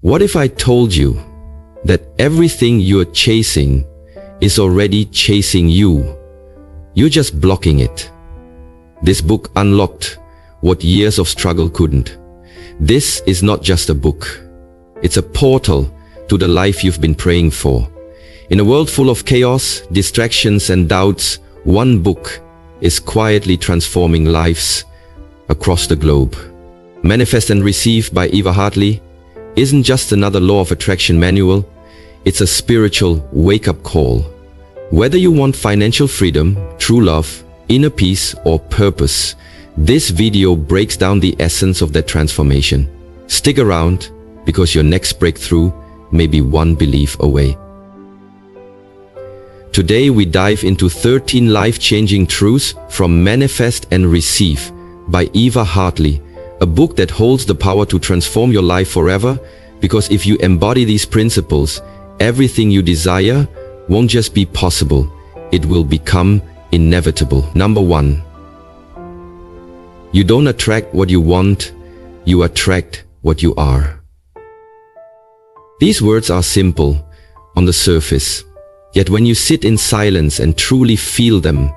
What if I told you that everything you're chasing is already chasing you? You're just blocking it. This book unlocked what years of struggle couldn't. This is not just a book. It's a portal to the life you've been praying for. In a world full of chaos, distractions, and doubts, one book is quietly transforming lives across the globe. Manifest and Receive by Eva Hartley isn't just another law of attraction manual, it's a spiritual wake-up call. Whether you want financial freedom, true love, inner peace, or purpose, this video breaks down the essence of that transformation. Stick around, because your next breakthrough may be one belief away. Today we dive into 13 life-changing truths from Manifest and Receive by Eva Hartley, a book that holds the power to transform your life forever, because if you embody these principles, everything you desire won't just be possible, it will become inevitable. Number 1. You don't attract what you want, you attract what you are. These words are simple on the surface, yet when you sit in silence and truly feel them,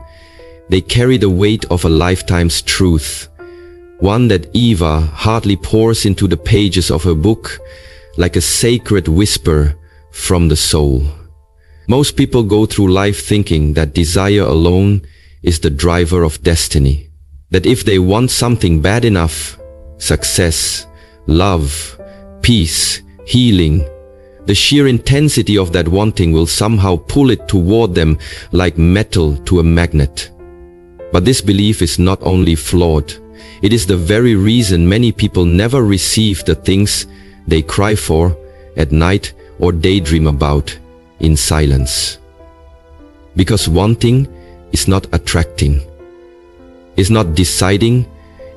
they carry the weight of a lifetime's truth, one that Eva Hartley pours into the pages of her book like a sacred whisper from the soul. Most people go through life thinking that desire alone is the driver of destiny, that if they want something bad enough, success, love, peace, healing, the sheer intensity of that wanting will somehow pull it toward them like metal to a magnet. But this belief is not only flawed, it is the very reason many people never receive the things they cry for at night or daydream about in silence. Because wanting is not attracting, is not deciding,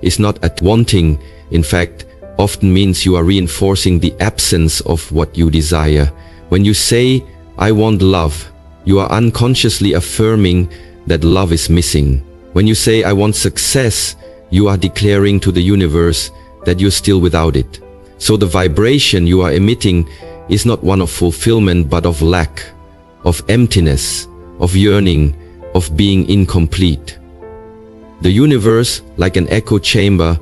is not at wanting, in fact, often means you are reinforcing the absence of what you desire. When you say, I want love, you are unconsciously affirming that love is missing. When you say, I want success, you are declaring to the universe that you're still without it. So the vibration you are emitting is not one of fulfillment, but of lack, of emptiness, of yearning, of being incomplete. The universe, like an echo chamber,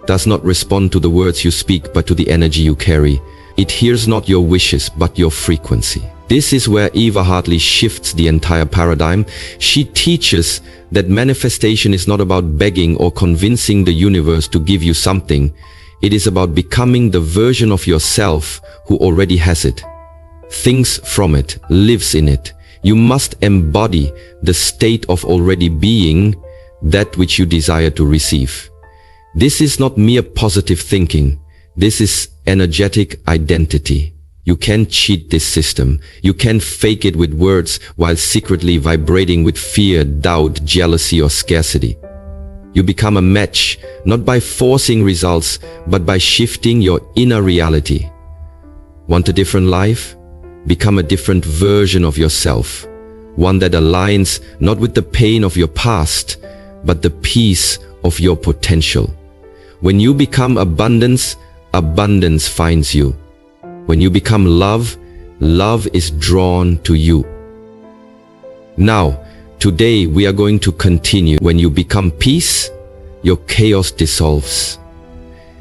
does not respond to the words you speak, but to the energy you carry. It hears not your wishes, but your frequency. This is where Eva Hartley shifts the entire paradigm. She teaches that manifestation is not about begging or convincing the universe to give you something. It is about becoming the version of yourself who already has it, thinks from it, lives in it. You must embody the state of already being that which you desire to receive. This is not mere positive thinking. This is energetic identity. You can't cheat this system. You can't fake it with words while secretly vibrating with fear, doubt, jealousy, or scarcity. You become a match, not by forcing results, but by shifting your inner reality. Want a different life? Become a different version of yourself. One that aligns not with the pain of your past, but the peace of your potential. When you become abundance, abundance finds you. When you become love, love is drawn to you. Now, today we are going to continue. When you become peace, your chaos dissolves.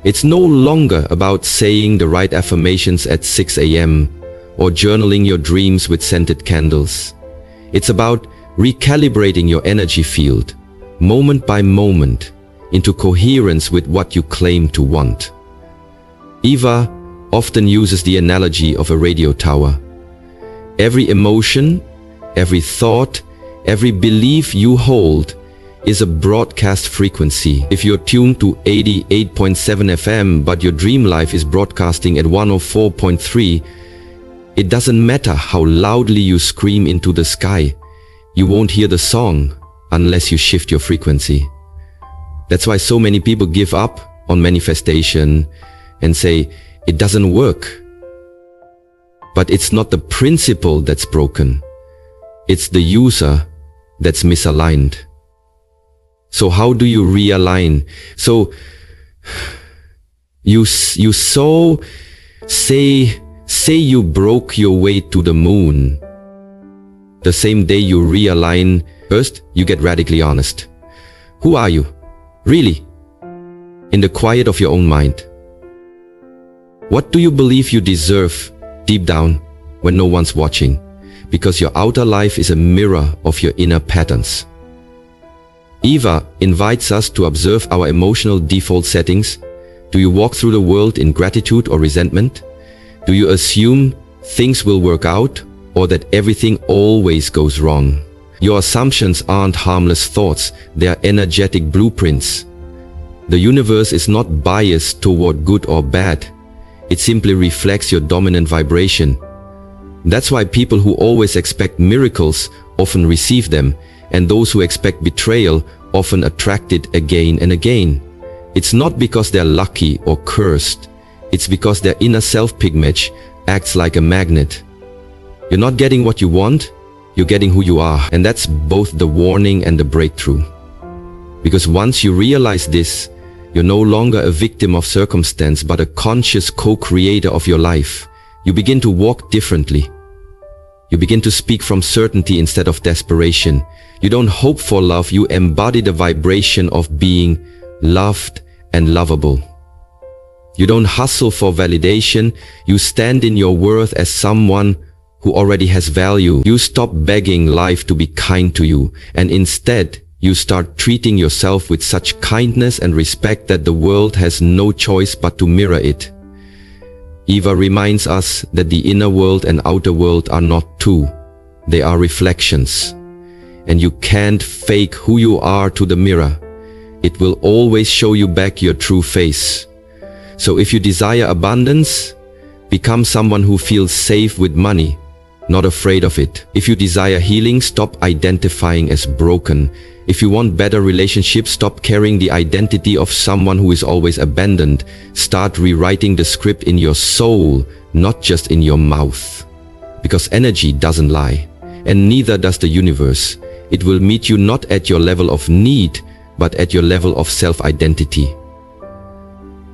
It's no longer about saying the right affirmations at 6 a.m. or journaling your dreams with scented candles. It's about recalibrating your energy field, moment by moment, into coherence with what you claim to want. Eva often uses the analogy of a radio tower. Every emotion, every thought, every belief you hold is a broadcast frequency. If you're tuned to 88.7 FM but your dream life is broadcasting at 104.3, it doesn't matter how loudly you scream into the sky. You won't hear the song unless you shift your frequency. That's why so many people give up on manifestation and say, it doesn't work. But it's not the principle that's broken. It's the user that's misaligned. So how do you realign? So you sow Say you broke your way to the moon. The same day you realign, first you get radically honest. Who are you? Really? In the quiet of your own mind. What do you believe you deserve deep down when no one's watching? Because your outer life is a mirror of your inner patterns. Eva invites us to observe our emotional default settings. Do you walk through the world in gratitude or resentment? Do you assume things will work out or that everything always goes wrong? Your assumptions aren't harmless thoughts, they are energetic blueprints. The universe is not biased toward good or bad. It simply reflects your dominant vibration. That's why people who always expect miracles often receive them, and those who expect betrayal often attract it again and again. It's not because they're lucky or cursed. It's because their inner self-pigment acts like a magnet. You're not getting what you want, you're getting who you are. And that's both the warning and the breakthrough. Because once you realize this, you're no longer a victim of circumstance, but a conscious co-creator of your life. You begin to walk differently. You begin to speak from certainty instead of desperation. You don't hope for love, you embody the vibration of being loved and lovable. You don't hustle for validation, you stand in your worth as someone who already has value. You stop begging life to be kind to you, and instead, you start treating yourself with such kindness and respect that the world has no choice but to mirror it. Eva reminds us that the inner world and outer world are not two, they are reflections. And you can't fake who you are to the mirror. It will always show you back your true face. So if you desire abundance, become someone who feels safe with money, not afraid of it. If you desire healing, stop identifying as broken. If you want better relationships, stop carrying the identity of someone who is always abandoned. Start rewriting the script in your soul, not just in your mouth. Because energy doesn't lie, and neither does the universe. It will meet you not at your level of need, but at your level of self-identity.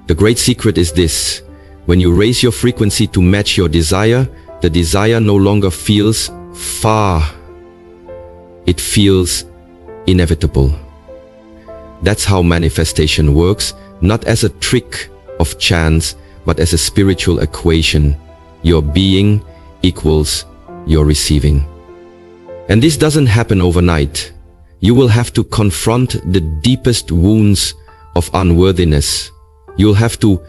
The great secret is this: when you raise your frequency to match your desire, the desire no longer feels far. It feels inevitable. That's how manifestation works, not as a trick of chance, but as a spiritual equation. Your being equals your receiving. And this doesn't happen overnight. You will have to confront the deepest wounds of unworthiness. You'll have to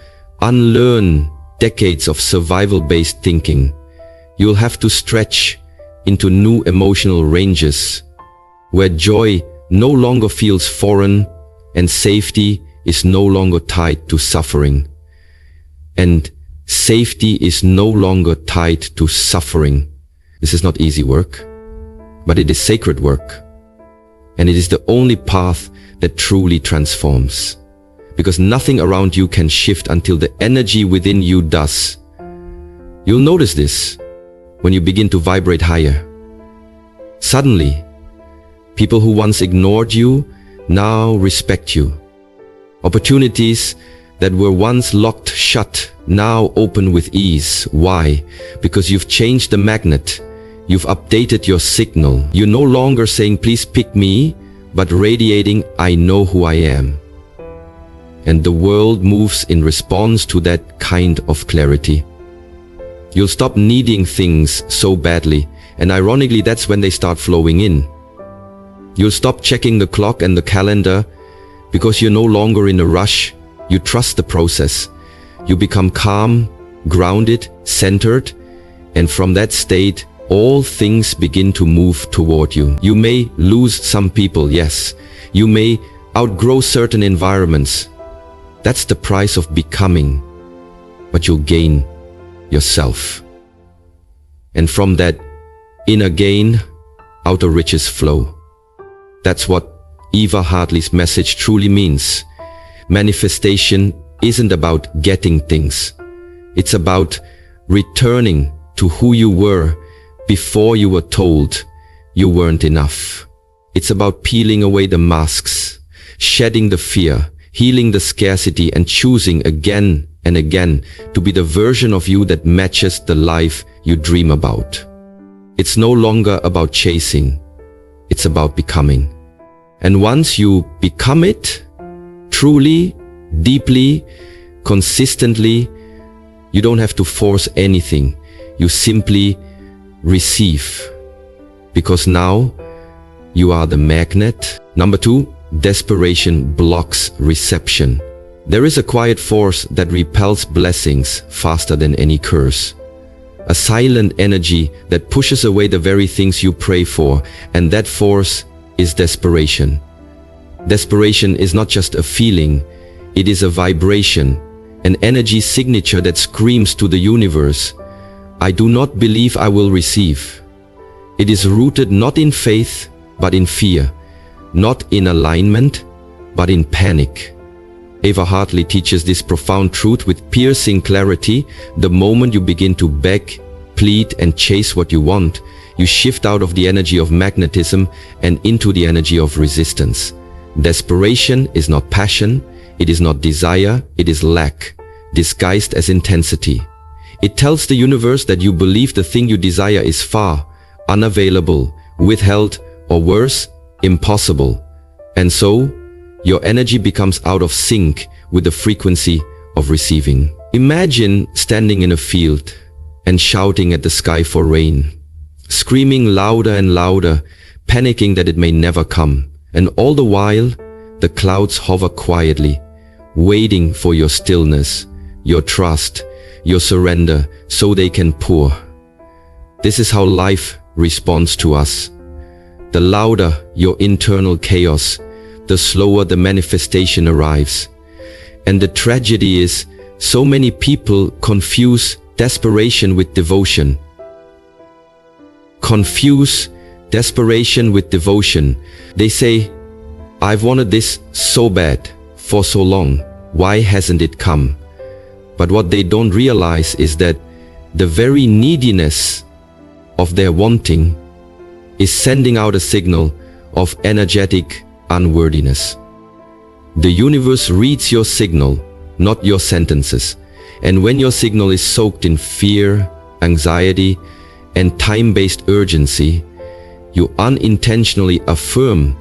unlearn decades of survival-based thinking. You'll have to stretch into new emotional ranges, where joy no longer feels foreign and safety is no longer tied to suffering. And safety is no longer tied to suffering. This is not easy work, but it is sacred work. And it is the only path that truly transforms. Because nothing around you can shift until the energy within you does. You'll notice this when you begin to vibrate higher. Suddenly, people who once ignored you now respect you. Opportunities that were once locked shut now open with ease. Why? Because you've changed the magnet. You've updated your signal. You're no longer saying, please pick me, but radiating, I know who I am. And the world moves in response to that kind of clarity. You'll stop needing things so badly, and ironically, that's when they start flowing in. You'll stop checking the clock and the calendar because you're no longer in a rush. You trust the process. You become calm, grounded, centered, and from that state, all things begin to move toward you. You may lose some people, yes. You may outgrow certain environments. That's the price of becoming. But you'll gain yourself. And from that inner gain, outer riches flow. That's what Eva Hartley's message truly means. Manifestation isn't about getting things. It's about returning to who you were before you were told you weren't enough. It's about peeling away the masks, shedding the fear, healing the scarcity, and choosing again and again to be the version of you that matches the life you dream about. It's no longer about chasing, it's about becoming. And once you become it, truly, deeply, consistently, you don't have to force anything. You simply receive. Because now, you are the magnet. Number 2, desperation blocks reception. There is a quiet force that repels blessings faster than any curse. A silent energy that pushes away the very things you pray for, and that force is desperation. Desperation is not just a feeling, it is a vibration, an energy signature that screams to the universe, I do not believe I will receive. It is rooted not in faith, but in fear, not in alignment, but in panic. Eva Hartley teaches this profound truth with piercing clarity. The moment you begin to beg, plead, and chase what you want, you shift out of the energy of magnetism and into the energy of resistance. Desperation is not passion, it is not desire, it is lack, disguised as intensity. It tells the universe that you believe the thing you desire is far, unavailable, withheld, or worse, impossible. And so, your energy becomes out of sync with the frequency of receiving. Imagine standing in a field and shouting at the sky for rain, screaming louder and louder, panicking that it may never come. And all the while, the clouds hover quietly, waiting for your stillness, your trust, your surrender, so they can pour. This is how life responds to us. The louder your internal chaos, the slower the manifestation arrives. And the tragedy is, so many people confuse desperation with devotion. Confuse desperation with devotion. They say, I've wanted this so bad, for so long, why hasn't it come? But what they don't realize is that the very neediness of their wanting is sending out a signal of energetic unworthiness. The universe reads your signal, not your sentences. And when your signal is soaked in fear, anxiety, and time-based urgency, you unintentionally affirm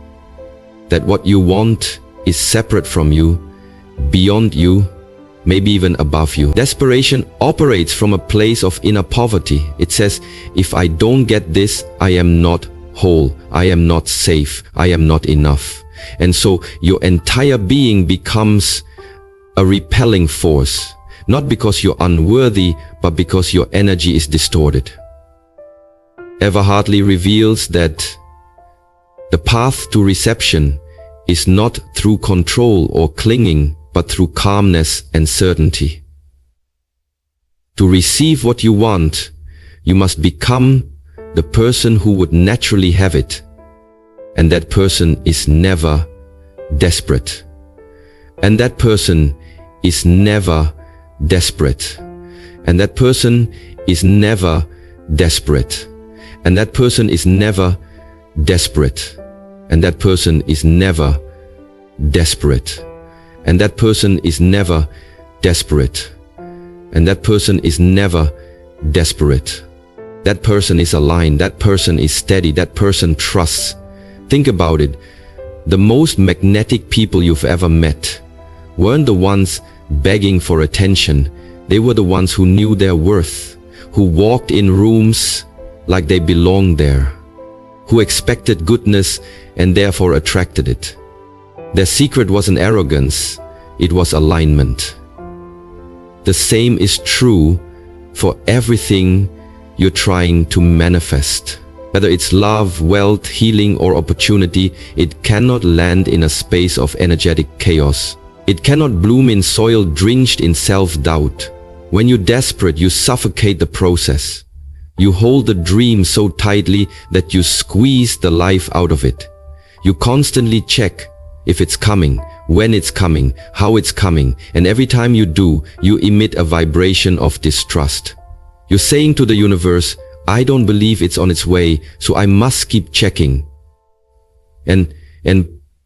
that what you want is separate from you, beyond you, maybe even above you. Desperation operates from a place of inner poverty. It says, if I don't get this, I am not whole, I am not safe, I am not enough. And so your entire being becomes a repelling force, not because you're unworthy, but because your energy is distorted. Eva Hartley reveals that the path to reception is not through control or clinging, but through calmness and certainty. To receive what you want, you must become the person who would naturally have it. And that person is never desperate. And that person is never desperate. And that person is never desperate. And that person is never desperate. And that person is never desperate. And that person is never desperate. And that person is never desperate. That person is aligned. That person is steady. That person trusts. Think about it. The most magnetic people you've ever met weren't the ones begging for attention. They were the ones who knew their worth, who walked in rooms like they belonged there, who expected goodness and therefore attracted it. Their secret wasn't arrogance, it was alignment. The same is true for everything you're trying to manifest. Whether it's love, wealth, healing, or opportunity, it cannot land in a space of energetic chaos. It cannot bloom in soil drenched in self-doubt. When you're desperate, you suffocate the process. You hold the dream so tightly that you squeeze the life out of it. You constantly check if it's coming, when it's coming, how it's coming, and every time you do, you emit a vibration of distrust. You're saying to the universe, I don't believe it's on its way, so I must keep checking. And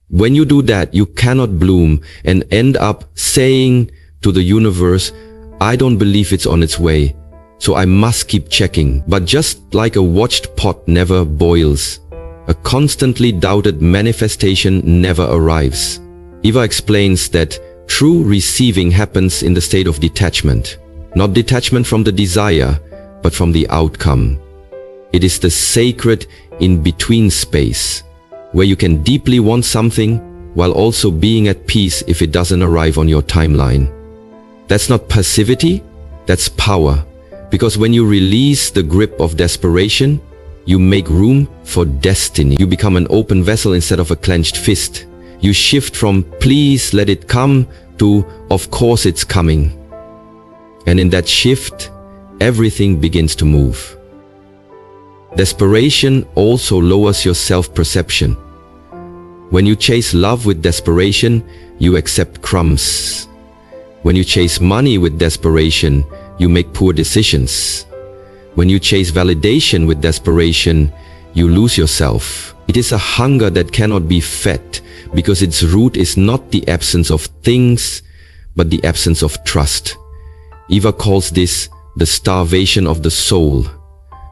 when you do that, you cannot bloom and end up saying to the universe, I don't believe it's on its way, so I must keep checking. But just like a watched pot never boils, a constantly doubted manifestation never arrives. Eva explains that true receiving happens in the state of detachment. Not detachment from the desire, but from the outcome. It is the sacred in-between space, where you can deeply want something while also being at peace if it doesn't arrive on your timeline. That's not passivity, that's power. Because when you release the grip of desperation, you make room for destiny. You become an open vessel instead of a clenched fist. You shift from please let it come to of course it's coming. And in that shift, everything begins to move. Desperation also lowers your self-perception. When you chase love with desperation, you accept crumbs. When you chase money with desperation, you make poor decisions. When you chase validation with desperation, you lose yourself. It is a hunger that cannot be fed because its root is not the absence of things, but the absence of trust. Eva calls this the starvation of the soul,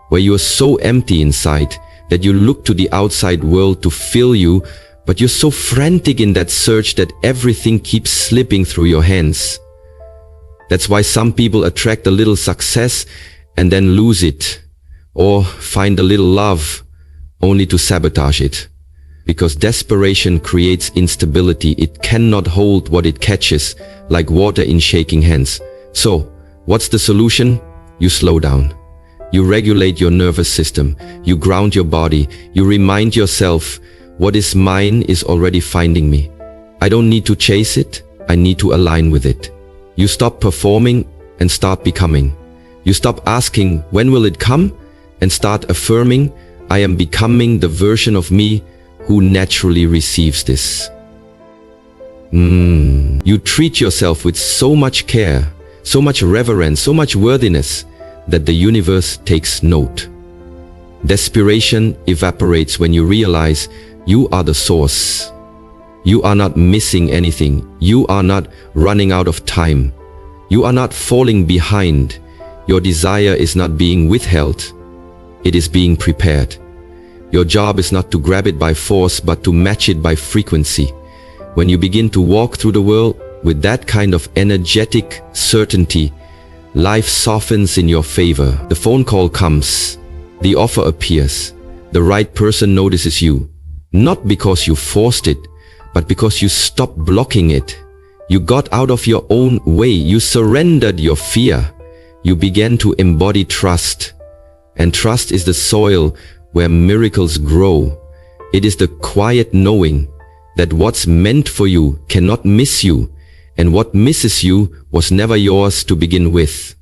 where you are so empty inside that you look to the outside world to fill you, but you're so frantic in that search that everything keeps slipping through your hands. That's why some people attract a little success and then lose it, or find a little love only to sabotage it. Because desperation creates instability. It cannot hold what it catches, like water in shaking hands. So, what's the solution? You slow down. You regulate your nervous system. You ground your body. You remind yourself, what is mine is already finding me. I don't need to chase it. I need to align with it. You stop performing and start becoming. You stop asking, when will it come? And start affirming, I am becoming the version of me who naturally receives this. You treat yourself with so much care, so much reverence, so much worthiness that the universe takes note. Desperation evaporates when you realize you are the source. You are not missing anything. You are not running out of time. You are not falling behind. Your desire is not being withheld. It is being prepared. Your job is not to grab it by force, but to match it by frequency. When you begin to walk through the world with that kind of energetic certainty, life softens in your favor. The phone call comes. The offer appears. The right person notices you. Not because you forced it, but because you stopped blocking it. You got out of your own way. You surrendered your fear. You began to embody trust. And trust is the soil where miracles grow. It is the quiet knowing that what's meant for you cannot miss you, and what misses you was never yours to begin with.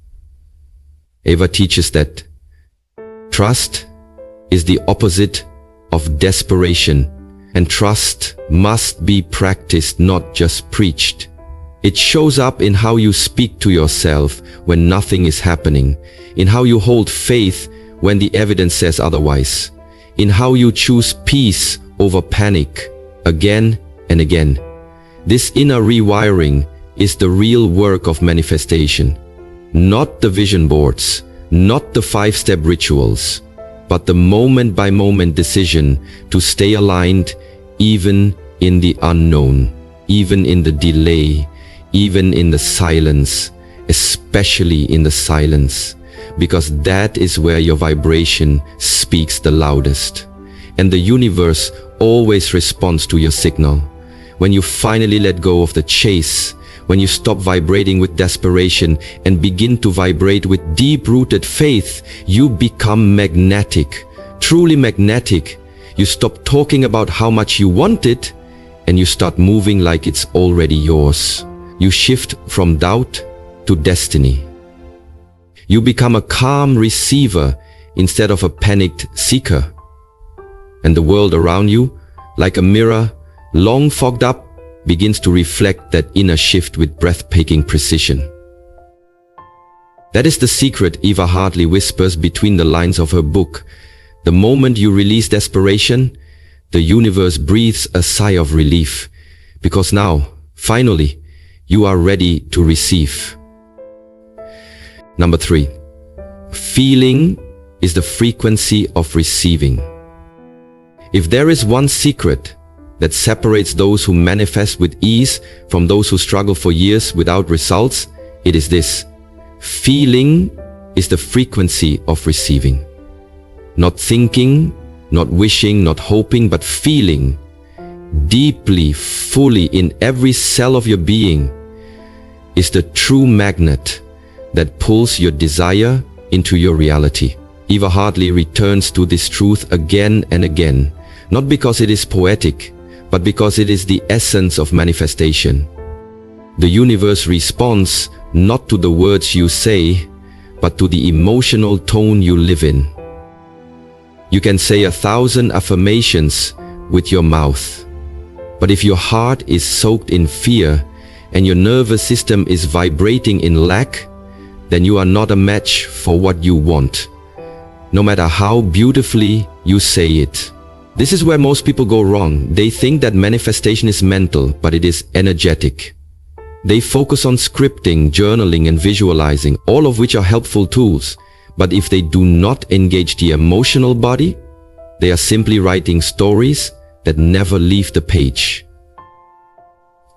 Eva teaches that trust is the opposite of desperation, and trust must be practiced, not just preached. It shows up in how you speak to yourself when nothing is happening, in how you hold faith when the evidence says otherwise, in how you choose peace over panic again and again. This inner rewiring is the real work of manifestation, not the vision boards, not the 5-step rituals, but the moment-by-moment decision to stay aligned even in the unknown, even in the delay, even in the silence, especially in the silence. Because that is where your vibration speaks the loudest. And the universe always responds to your signal. When you finally let go of the chase, when you stop vibrating with desperation and begin to vibrate with deep-rooted faith, you become magnetic, truly magnetic. You stop talking about how much you want it, and you start moving like it's already yours. You shift from doubt to destiny. You become a calm receiver instead of a panicked seeker. And the world around you, like a mirror, long fogged up, begins to reflect that inner shift with breathtaking precision. That is the secret Eva Hartley whispers between the lines of her book. The moment you release desperation, the universe breathes a sigh of relief, because now, finally, you are ready to receive. Number 3. Feeling is the frequency of receiving. If there is one secret that separates those who manifest with ease from those who struggle for years without results, it is this: feeling is the frequency of receiving. Not thinking, not wishing, not hoping, but feeling deeply, fully in every cell of your being is the true magnet that pulls your desire into your reality. Eva Hartley returns to this truth again and again, not because it is poetic, but because it is the essence of manifestation. The universe responds not to the words you say, but to the emotional tone you live in. You can say 1,000 affirmations with your mouth, but if your heart is soaked in fear and your nervous system is vibrating in lack, then you are not a match for what you want, no matter how beautifully you say it. This is where most people go wrong. They think that manifestation is mental, but it is energetic. They focus on scripting, journaling, and visualizing, all of which are helpful tools. But if they do not engage the emotional body, they are simply writing stories that never leave the page.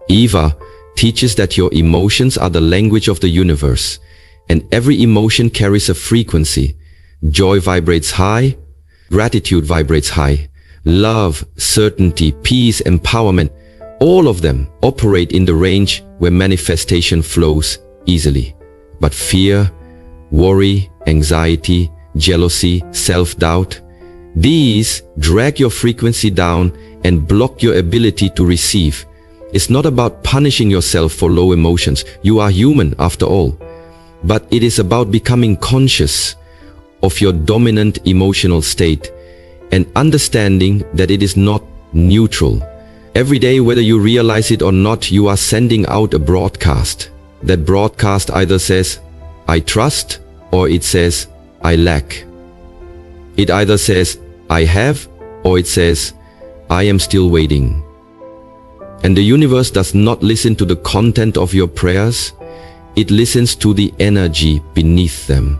Eva teaches that your emotions are the language of the universe, and every emotion carries a frequency. Joy vibrates high, gratitude vibrates high, love, certainty, peace, empowerment, all of them operate in the range where manifestation flows easily. But fear, worry, anxiety, jealousy, self-doubt, these drag your frequency down and block your ability to receive. It's not about punishing yourself for low emotions. You are human after all. But it is about becoming conscious of your dominant emotional state and understanding that it is not neutral. Every day, whether you realize it or not, you are sending out a broadcast. That broadcast either says, I trust, or it says, I lack. It either says, I have, or it says, I am still waiting. And the universe does not listen to the content of your prayers. It listens to the energy beneath them.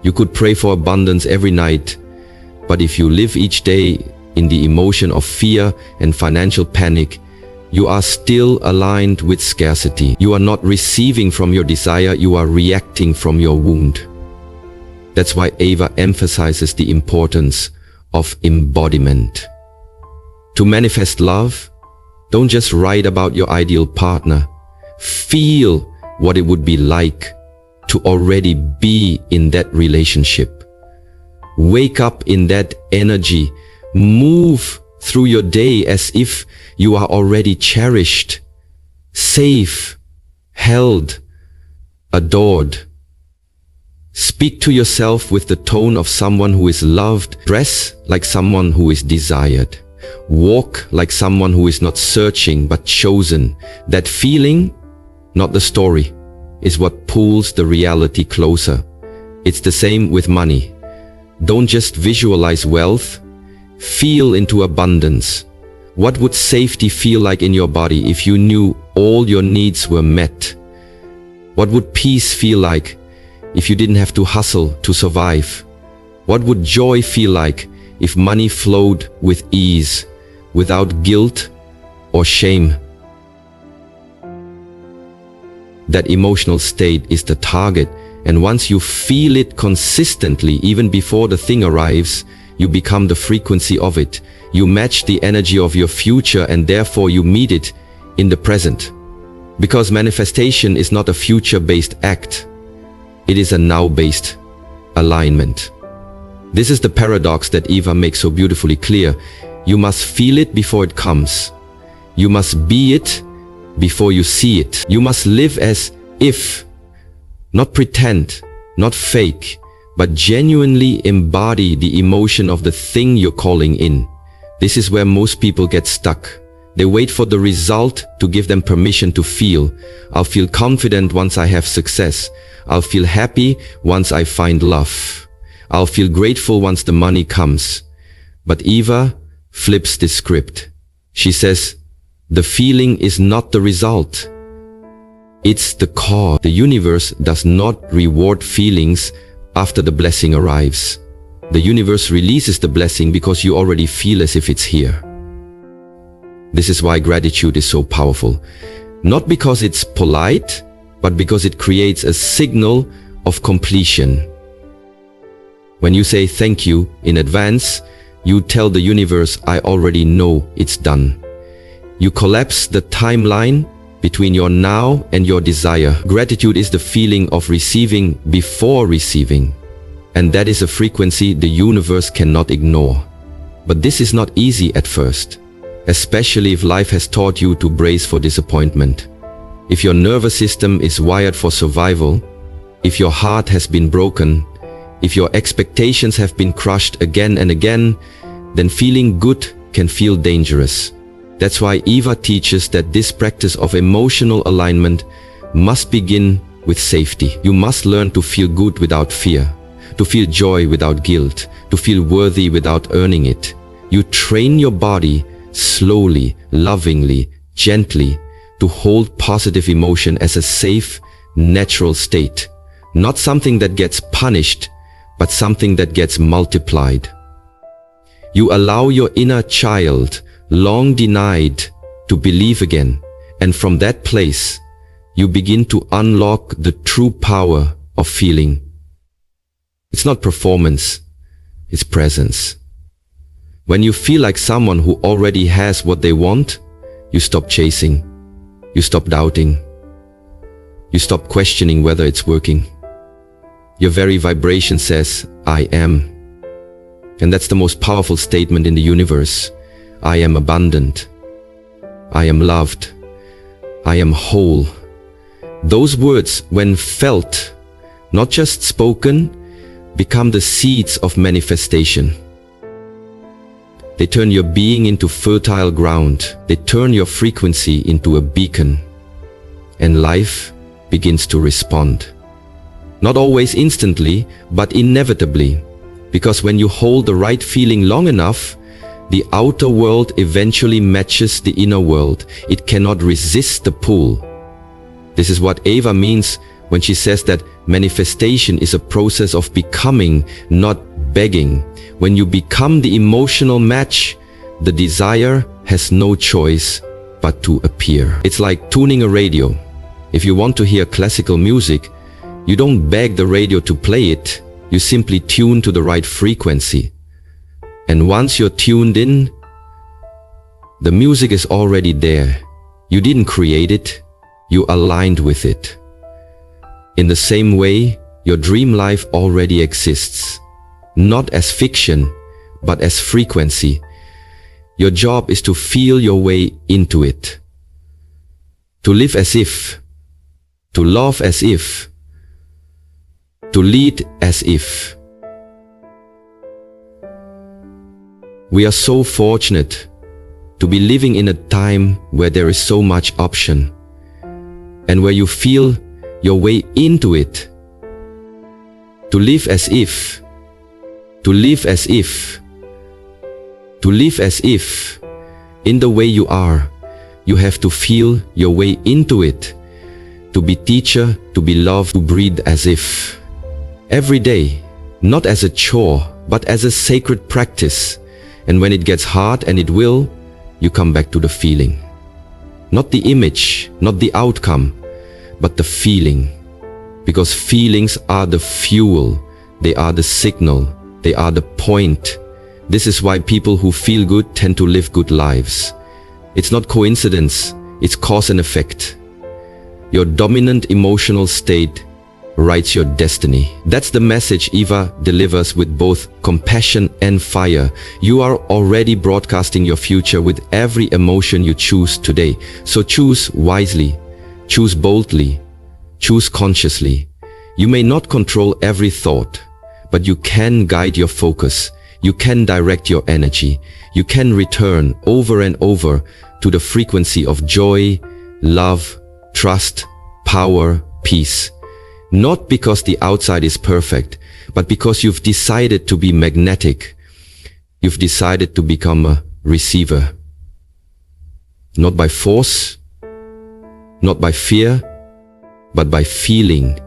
You could pray for abundance every night, but if you live each day in the emotion of fear and financial panic, you are still aligned with scarcity. You are not receiving from your desire, you are reacting from your wound. That's why Eva emphasizes the importance of embodiment. To manifest love, don't just write about your ideal partner. Feel what it would be like to already be in that relationship. Wake up in that energy. Move through your day as if you are already cherished, safe, held, adored. Speak to yourself with the tone of someone who is loved. Dress like someone who is desired. Walk like someone who is not searching but chosen. That feeling, not the story, is what pulls the reality closer. It's the same with money. Don't just visualize wealth. Feel into abundance. What would safety feel like in your body if you knew all your needs were met? What would peace feel like if you didn't have to hustle to survive? What would joy feel like if money flowed with ease, without guilt or shame? That emotional state is the target, and once you feel it consistently, even before the thing arrives, you become the frequency of it. You match the energy of your future, and therefore you meet it in the present. Because manifestation is not a future-based act. It is a now-based alignment. This is the paradox that Eva makes so beautifully clear. You must feel it before it comes. You must be it before you see it. You must live as if, not pretend, not fake, but genuinely embody the emotion of the thing you're calling in. This is where most people get stuck. They wait for the result to give them permission to feel. I'll feel confident once I have success. I'll feel happy once I find love. I'll feel grateful once the money comes. But Eva flips the script. She says, the feeling is not the result. It's the cause. The universe does not reward feelings after the blessing arrives. The universe releases the blessing because you already feel as if it's here. This is why gratitude is so powerful. Not because it's polite, but because it creates a signal of completion. When you say thank you in advance, you tell the universe, I already know it's done. You collapse the timeline between your now and your desire. Gratitude is the feeling of receiving before receiving. And that is a frequency the universe cannot ignore. But this is not easy at first, especially if life has taught you to brace for disappointment. If your nervous system is wired for survival, if your heart has been broken, if your expectations have been crushed again and again, then feeling good can feel dangerous. That's why Eva teaches that this practice of emotional alignment must begin with safety. You must learn to feel good without fear, to feel joy without guilt, to feel worthy without earning it. You train your body slowly, lovingly, gently to hold positive emotion as a safe, natural state. Not something that gets punished, but something that gets multiplied. You allow your inner child, long denied, to believe again, and from that place, you begin to unlock the true power of feeling. It's not performance, it's presence. When you feel like someone who already has what they want, you stop chasing, you stop doubting, you stop questioning whether it's working. Your very vibration says, I am. And that's the most powerful statement in the universe. I am abundant. I am loved. I am whole. Those words, when felt, not just spoken, become the seeds of manifestation. They turn your being into fertile ground. They turn your frequency into a beacon. And life begins to respond. Not always instantly, but inevitably. Because when you hold the right feeling long enough, the outer world eventually matches the inner world. It cannot resist the pull. This is what Eva means when she says that manifestation is a process of becoming, not begging. When you become the emotional match, the desire has no choice but to appear. It's like tuning a radio. If you want to hear classical music, you don't beg the radio to play it, you simply tune to the right frequency. And once you're tuned in, the music is already there. You didn't create it, you aligned with it. In the same way, your dream life already exists. Not as fiction, but as frequency. Your job is to feel your way into it. To live as if. To love as if. To lead as if. We are so fortunate to be living in a time where there is so much option and where you feel your way into it. To live as if. To live as if. To live as if. In the way you are, you have to feel your way into it. To be teacher, to be loved, to breathe as if. Every day, not as a chore, but as a sacred practice. And when it gets hard, and it will, you come back to the feeling. Not the image, not the outcome, but the feeling. Because feelings are the fuel, they are the signal, they are the point. This is why people who feel good tend to live good lives. It's not coincidence, it's cause and effect. Your dominant emotional state writes your destiny. That's the message Eva delivers with both compassion and fire. You are already broadcasting your future with every emotion you choose today. So choose wisely, choose boldly, choose consciously. You may not control every thought, but you can guide your focus. You can direct your energy. You can return over and over to the frequency of joy, love, trust, power, peace. Not because the outside is perfect, but because you've decided to be magnetic. You've decided to become a receiver. Not by force, not by fear, but by feeling.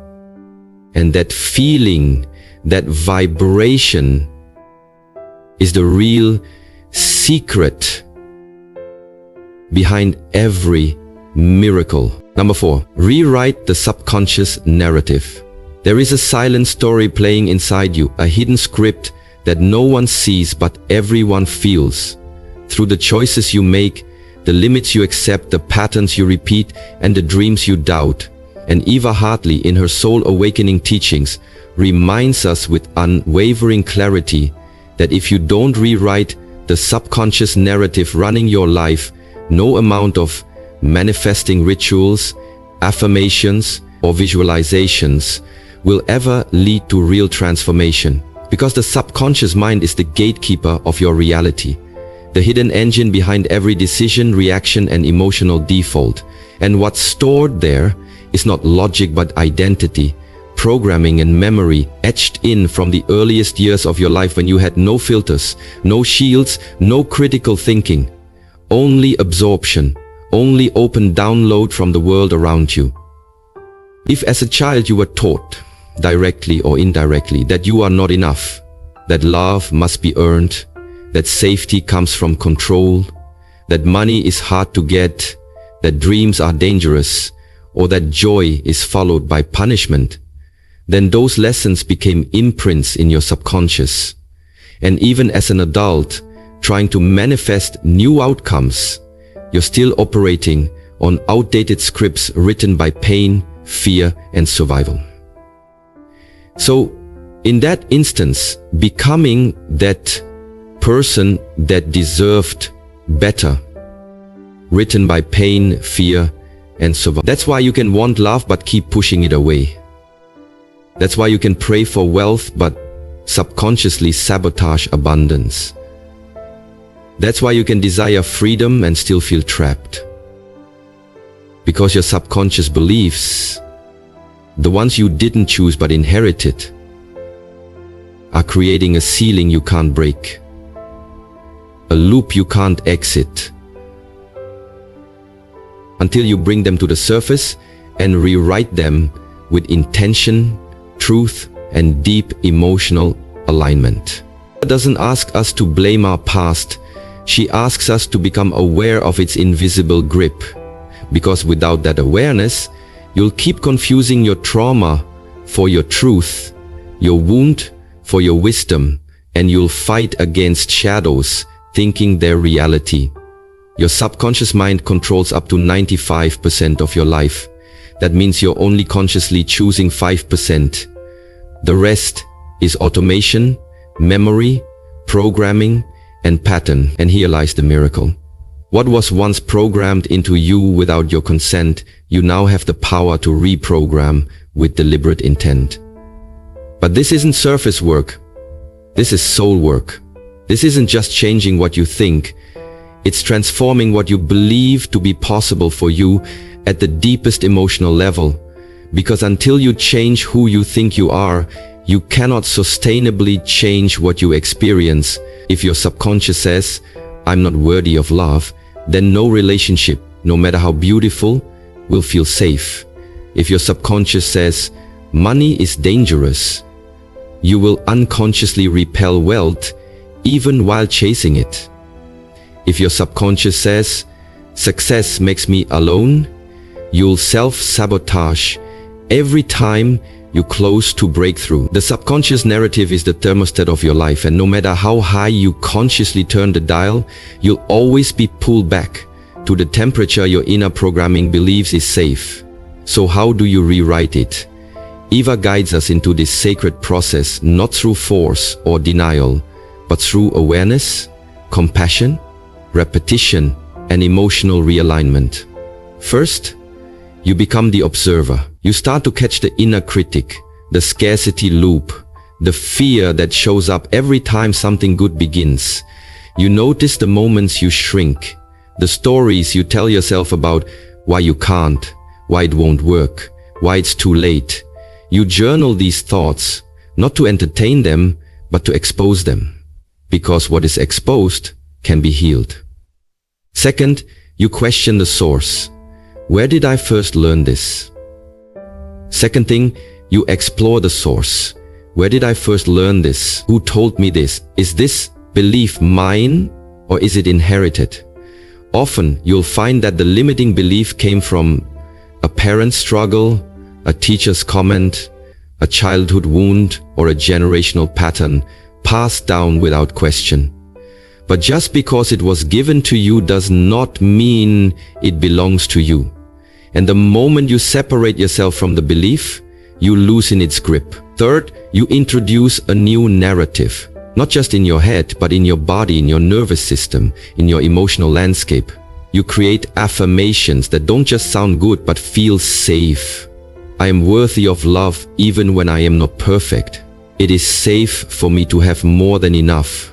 And that feeling, that vibration, is the real secret behind every miracle. Number 4, rewrite the subconscious narrative. There is a silent story playing inside you, a hidden script that no one sees but everyone feels. Through the choices you make, the limits you accept, the patterns you repeat, and the dreams you doubt. And Eva Hartley, in her Soul Awakening teachings, reminds us with unwavering clarity that if you don't rewrite the subconscious narrative running your life, no amount of manifesting rituals, affirmations, or visualizations will ever lead to real transformation. Because the subconscious mind is the gatekeeper of your reality, the hidden engine behind every decision, reaction, and emotional default. And what's stored there is not logic but identity, programming, and memory etched in from the earliest years of your life when you had no filters, no shields, no critical thinking, only absorption, only open download from the world around you. If as a child you were taught, directly or indirectly, that you are not enough, that love must be earned, that safety comes from control, that money is hard to get, that dreams are dangerous, or that joy is followed by punishment, then those lessons became imprints in your subconscious. And even as an adult, trying to manifest new outcomes, you're still operating on outdated scripts written by pain, fear, and survival. So, in that instance, becoming that person that deserved better, written by pain, fear, and survival. That's why you can want love but keep pushing it away. That's why you can pray for wealth but subconsciously sabotage abundance. That's why you can desire freedom and still feel trapped. Because your subconscious beliefs, the ones you didn't choose but inherited, are creating a ceiling you can't break, a loop you can't exit, until you bring them to the surface and rewrite them with intention, truth, and deep emotional alignment. God doesn't ask us to blame our past. She asks us to become aware of its invisible grip. Because without that awareness, you'll keep confusing your trauma for your truth, your wound for your wisdom, and you'll fight against shadows, thinking they're reality. Your subconscious mind controls up to 95% of your life. That means you're only consciously choosing 5%. The rest is automation, memory, programming, and pattern. And here lies the miracle. What was once programmed into you without your consent, you now have the power to reprogram with deliberate intent. But this isn't surface work. This is soul work. This isn't just changing what you think. It's transforming what you believe to be possible for you at the deepest emotional level. Because until you change who you think you are, you cannot sustainably change what you experience. If your subconscious says, "I'm not worthy of love," then no relationship, no matter how beautiful, will feel safe. If your subconscious says, "Money is dangerous," you will unconsciously repel wealth even while chasing it. If your subconscious says, "Success makes me alone," you'll self-sabotage every time you close to breakthrough. The subconscious narrative is the thermostat of your life, and no matter how high you consciously turn the dial, you'll always be pulled back to the temperature your inner programming believes is safe. So how do you rewrite it? Eva guides us into this sacred process not through force or denial, but through awareness, compassion, repetition, and emotional realignment. First, you become the observer. You start to catch the inner critic, the scarcity loop, the fear that shows up every time something good begins. You notice the moments you shrink, the stories you tell yourself about why you can't, why it won't work, why it's too late. You journal these thoughts, not to entertain them, but to expose them. Because what is exposed can be healed. Second, you question the source. Where did I first learn this? Second thing, you explore the source. Where did I first learn this? Who told me this? Is this belief mine or is it inherited? Often you'll find that the limiting belief came from a parent's struggle, a teacher's comment, a childhood wound, or a generational pattern passed down without question. But just because it was given to you does not mean it belongs to you. And the moment you separate yourself from the belief, you loosen its grip. Third, you introduce a new narrative, not just in your head, but in your body, in your nervous system, in your emotional landscape. You create affirmations that don't just sound good, but feel safe. I am worthy of love even when I am not perfect. It is safe for me to have more than enough.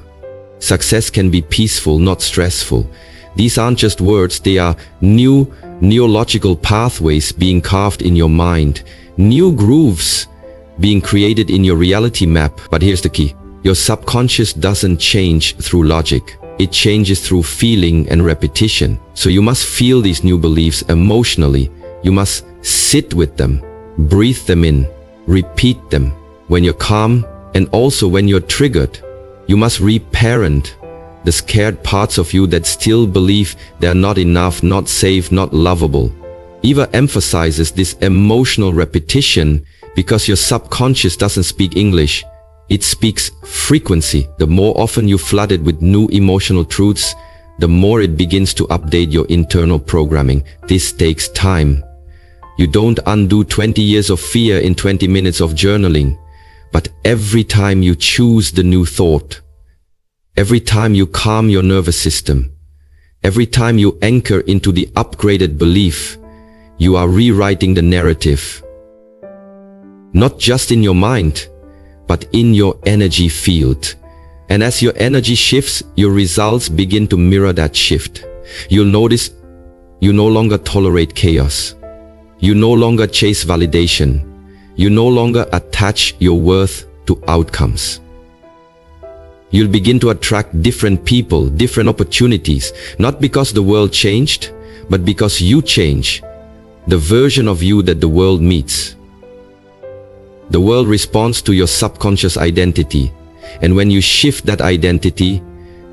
Success can be peaceful, not stressful. These aren't just words, they are new neurological pathways being carved in your mind, new grooves being created in your reality map. But here's the key. Your subconscious doesn't change through logic. It changes through feeling and repetition. So you must feel these new beliefs emotionally. You must sit with them, breathe them in, repeat them when you're calm and also when you're triggered. You must reparent the scared parts of you that still believe they're not enough, not safe, not lovable. Eva emphasizes this emotional repetition because your subconscious doesn't speak English. It speaks frequency. The more often you flood it with new emotional truths, the more it begins to update your internal programming. This takes time. You don't undo 20 years of fear in 20 minutes of journaling. But every time you choose the new thought, every time you calm your nervous system, every time you anchor into the upgraded belief, you are rewriting the narrative. Not just in your mind, but in your energy field. And as your energy shifts, your results begin to mirror that shift. You'll notice you no longer tolerate chaos. You no longer chase validation. You no longer attach your worth to outcomes. You'll begin to attract different people, different opportunities, not because the world changed, but because you change, the version of you that the world meets. The world responds to your subconscious identity, and when you shift that identity,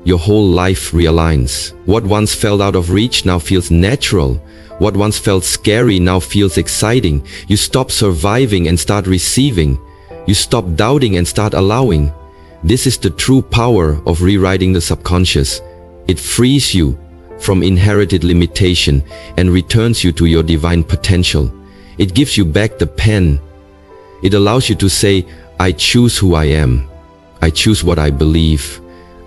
your whole life realigns. What once felt out of reach now feels natural. What once felt scary now feels exciting. You stop surviving and start receiving. You stop doubting and start allowing. This is the true power of rewriting the subconscious. It frees you from inherited limitation and returns you to your divine potential. It gives you back the pen. It allows you to say, I choose who I am. I choose what I believe.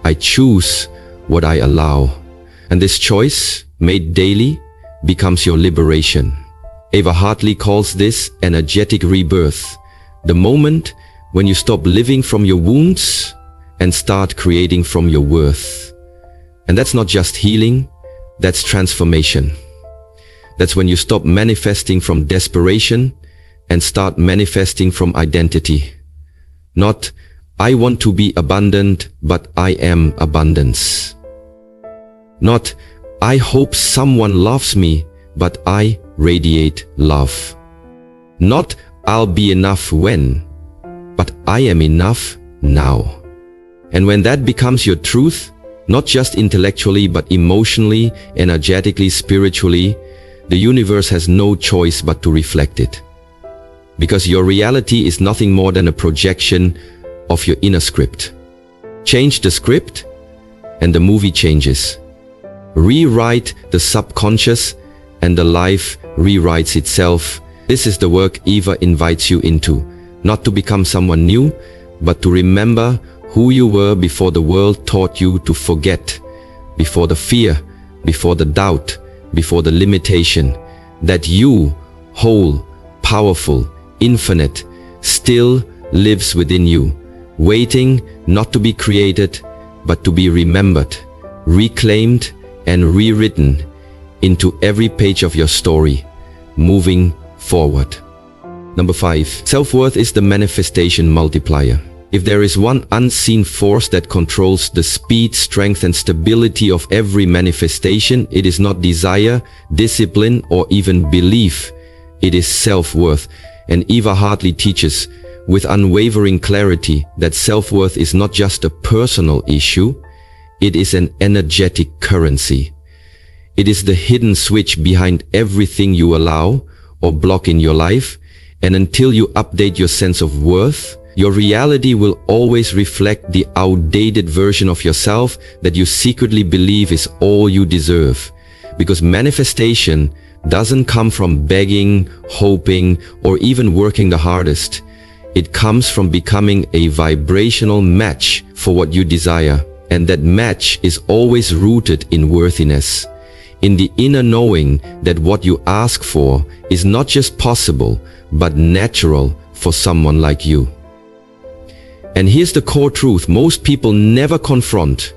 I choose what I allow. And this choice, made daily, becomes your liberation. Eva Hartley calls this energetic rebirth. The moment when you stop living from your wounds and start creating from your worth. And that's not just healing, that's transformation. That's when you stop manifesting from desperation and start manifesting from identity. Not, I want to be abundant, but I am abundance. Not, I hope someone loves me, but I radiate love. Not, I'll be enough when, but I am enough now. And when that becomes your truth, not just intellectually, but emotionally, energetically, spiritually, the universe has no choice but to reflect it. Because your reality is nothing more than a projection of your inner script. Change the script, and the movie changes. Rewrite the subconscious, and the life rewrites itself. This is the work Eva invites you into. Not to become someone new, but to remember who you were before the world taught you to forget, before the fear, before the doubt, before the limitation, that you, whole, powerful, infinite, still lives within you, waiting not to be created, but to be remembered, reclaimed, and rewritten into every page of your story, moving forward. Number 5. Self-worth is the manifestation multiplier. If there is one unseen force that controls the speed, strength, and stability of every manifestation, it is not desire, discipline, or even belief. It is self-worth. And Eva Hartley teaches with unwavering clarity that self-worth is not just a personal issue, it is an energetic currency. It is the hidden switch behind everything you allow or block in your life, and until you update your sense of worth, your reality will always reflect the outdated version of yourself that you secretly believe is all you deserve. Because manifestation doesn't come from begging, hoping, or even working the hardest. It comes from becoming a vibrational match for what you desire. And that match is always rooted in worthiness, in the inner knowing that what you ask for is not just possible, but natural for someone like you. And here's the core truth most people never confront.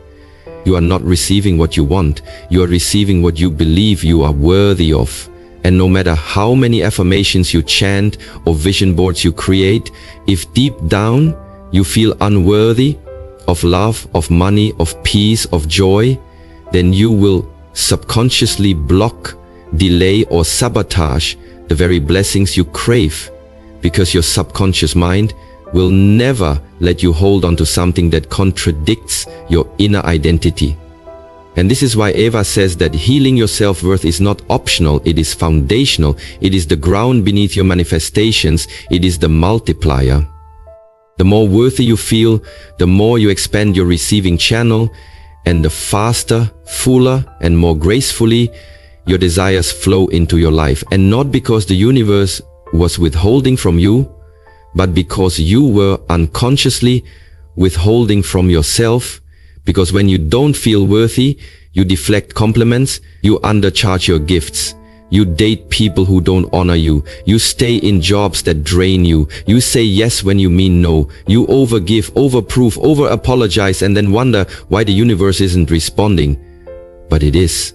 You are not receiving what you want, you are receiving what you believe you are worthy of. And no matter how many affirmations you chant or vision boards you create, if deep down you feel unworthy of love, of money, of peace, of joy, then you will subconsciously block, delay, or sabotage the very blessings you crave, because your subconscious mind will never let you hold on to something that contradicts your inner identity. And this is why Eva says that healing your self-worth is not optional, it is foundational, it is the ground beneath your manifestations, it is the multiplier. The more worthy you feel, the more you expand your receiving channel, and the faster, fuller, and more gracefully your desires flow into your life. And not because the universe was withholding from you, but because you were unconsciously withholding from yourself. Because when you don't feel worthy, you deflect compliments, you undercharge your gifts, you date people who don't honor you, you stay in jobs that drain you, you say yes when you mean no, you overgive, overproof, over-apologize, and then wonder why the universe isn't responding. But it is.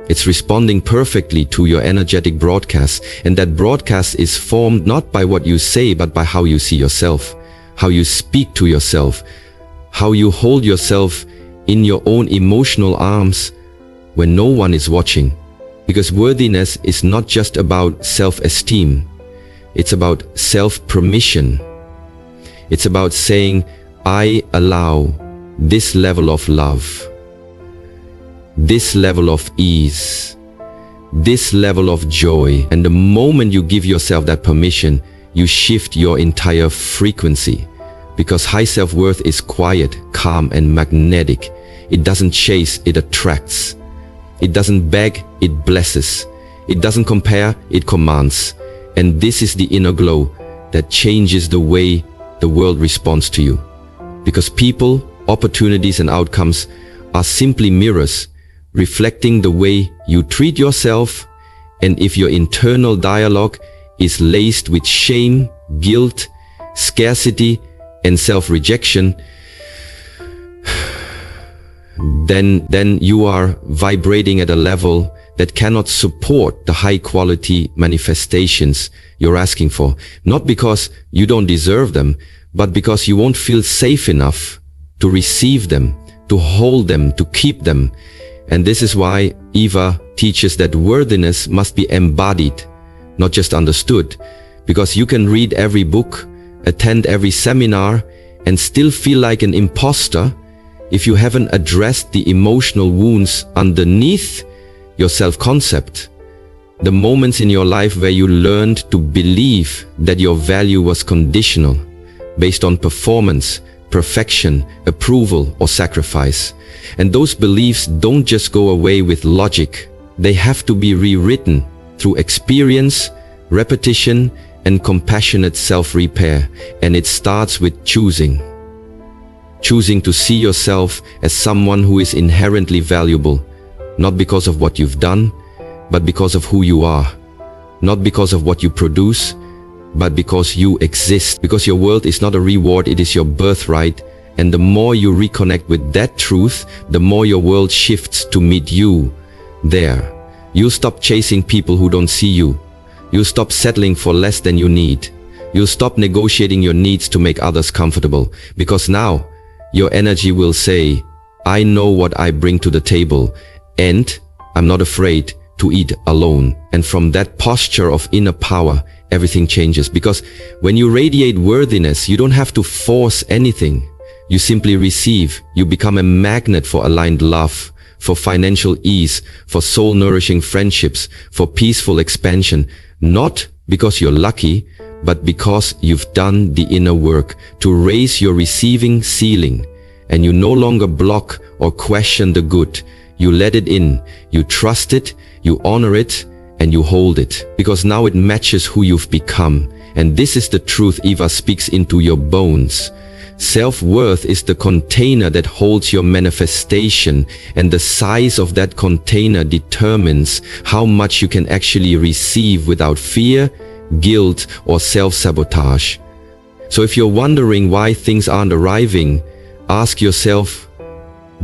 It's responding perfectly to your energetic broadcast, and that broadcast is formed not by what you say, but by how you see yourself, how you speak to yourself, how you hold yourself in your own emotional arms when no one is watching. Because worthiness is not just about self-esteem, it's about self-permission. It's about saying, I allow this level of love, this level of ease, this level of joy. And the moment you give yourself that permission, you shift your entire frequency. Because high self-worth is quiet, calm, and magnetic. It doesn't chase, it attracts. It doesn't beg, it blesses. It doesn't compare, it commands. And this is the inner glow that changes the way the world responds to you. Because people, opportunities, and outcomes are simply mirrors reflecting the way you treat yourself. And if your internal dialogue is laced with shame, guilt, scarcity, and self-rejection, then you are vibrating at a level that cannot support the high-quality manifestations you're asking for. Not because you don't deserve them, but because you won't feel safe enough to receive them, to hold them, to keep them. And this is why Eva teaches that worthiness must be embodied, not just understood. Because you can read every book, attend every seminar, and still feel like an imposter if you haven't addressed the emotional wounds underneath your self-concept. The moments in your life where you learned to believe that your value was conditional, based on performance, perfection, approval, or sacrifice. And those beliefs don't just go away with logic. They have to be rewritten through experience, repetition, and compassionate self-repair. And it starts with choosing. Choosing to see yourself as someone who is inherently valuable, not because of what you've done, but because of who you are. Not because of what you produce, but because you exist. Because your world is not a reward, it is your birthright. And the more you reconnect with that truth, the more your world shifts to meet you there. You'll stop chasing people who don't see you. You'll stop settling for less than you need. You'll stop negotiating your needs to make others comfortable. Because now, your energy will say, I know what I bring to the table, and I'm not afraid to eat alone. And from that posture of inner power, everything changes. Because when you radiate worthiness, you don't have to force anything. You simply receive. You become a magnet for aligned love, for financial ease, for soul-nourishing friendships, for peaceful expansion. Not because you're lucky, but because you've done the inner work to raise your receiving ceiling. And you no longer block or question the good. You let it in. You trust it. You honor it. And you hold it. Because now it matches who you've become. And this is the truth Eva speaks into your bones. Self-worth is the container that holds your manifestation, and the size of that container determines how much you can actually receive without fear, guilt, or self-sabotage. So if you're wondering why things aren't arriving, ask yourself,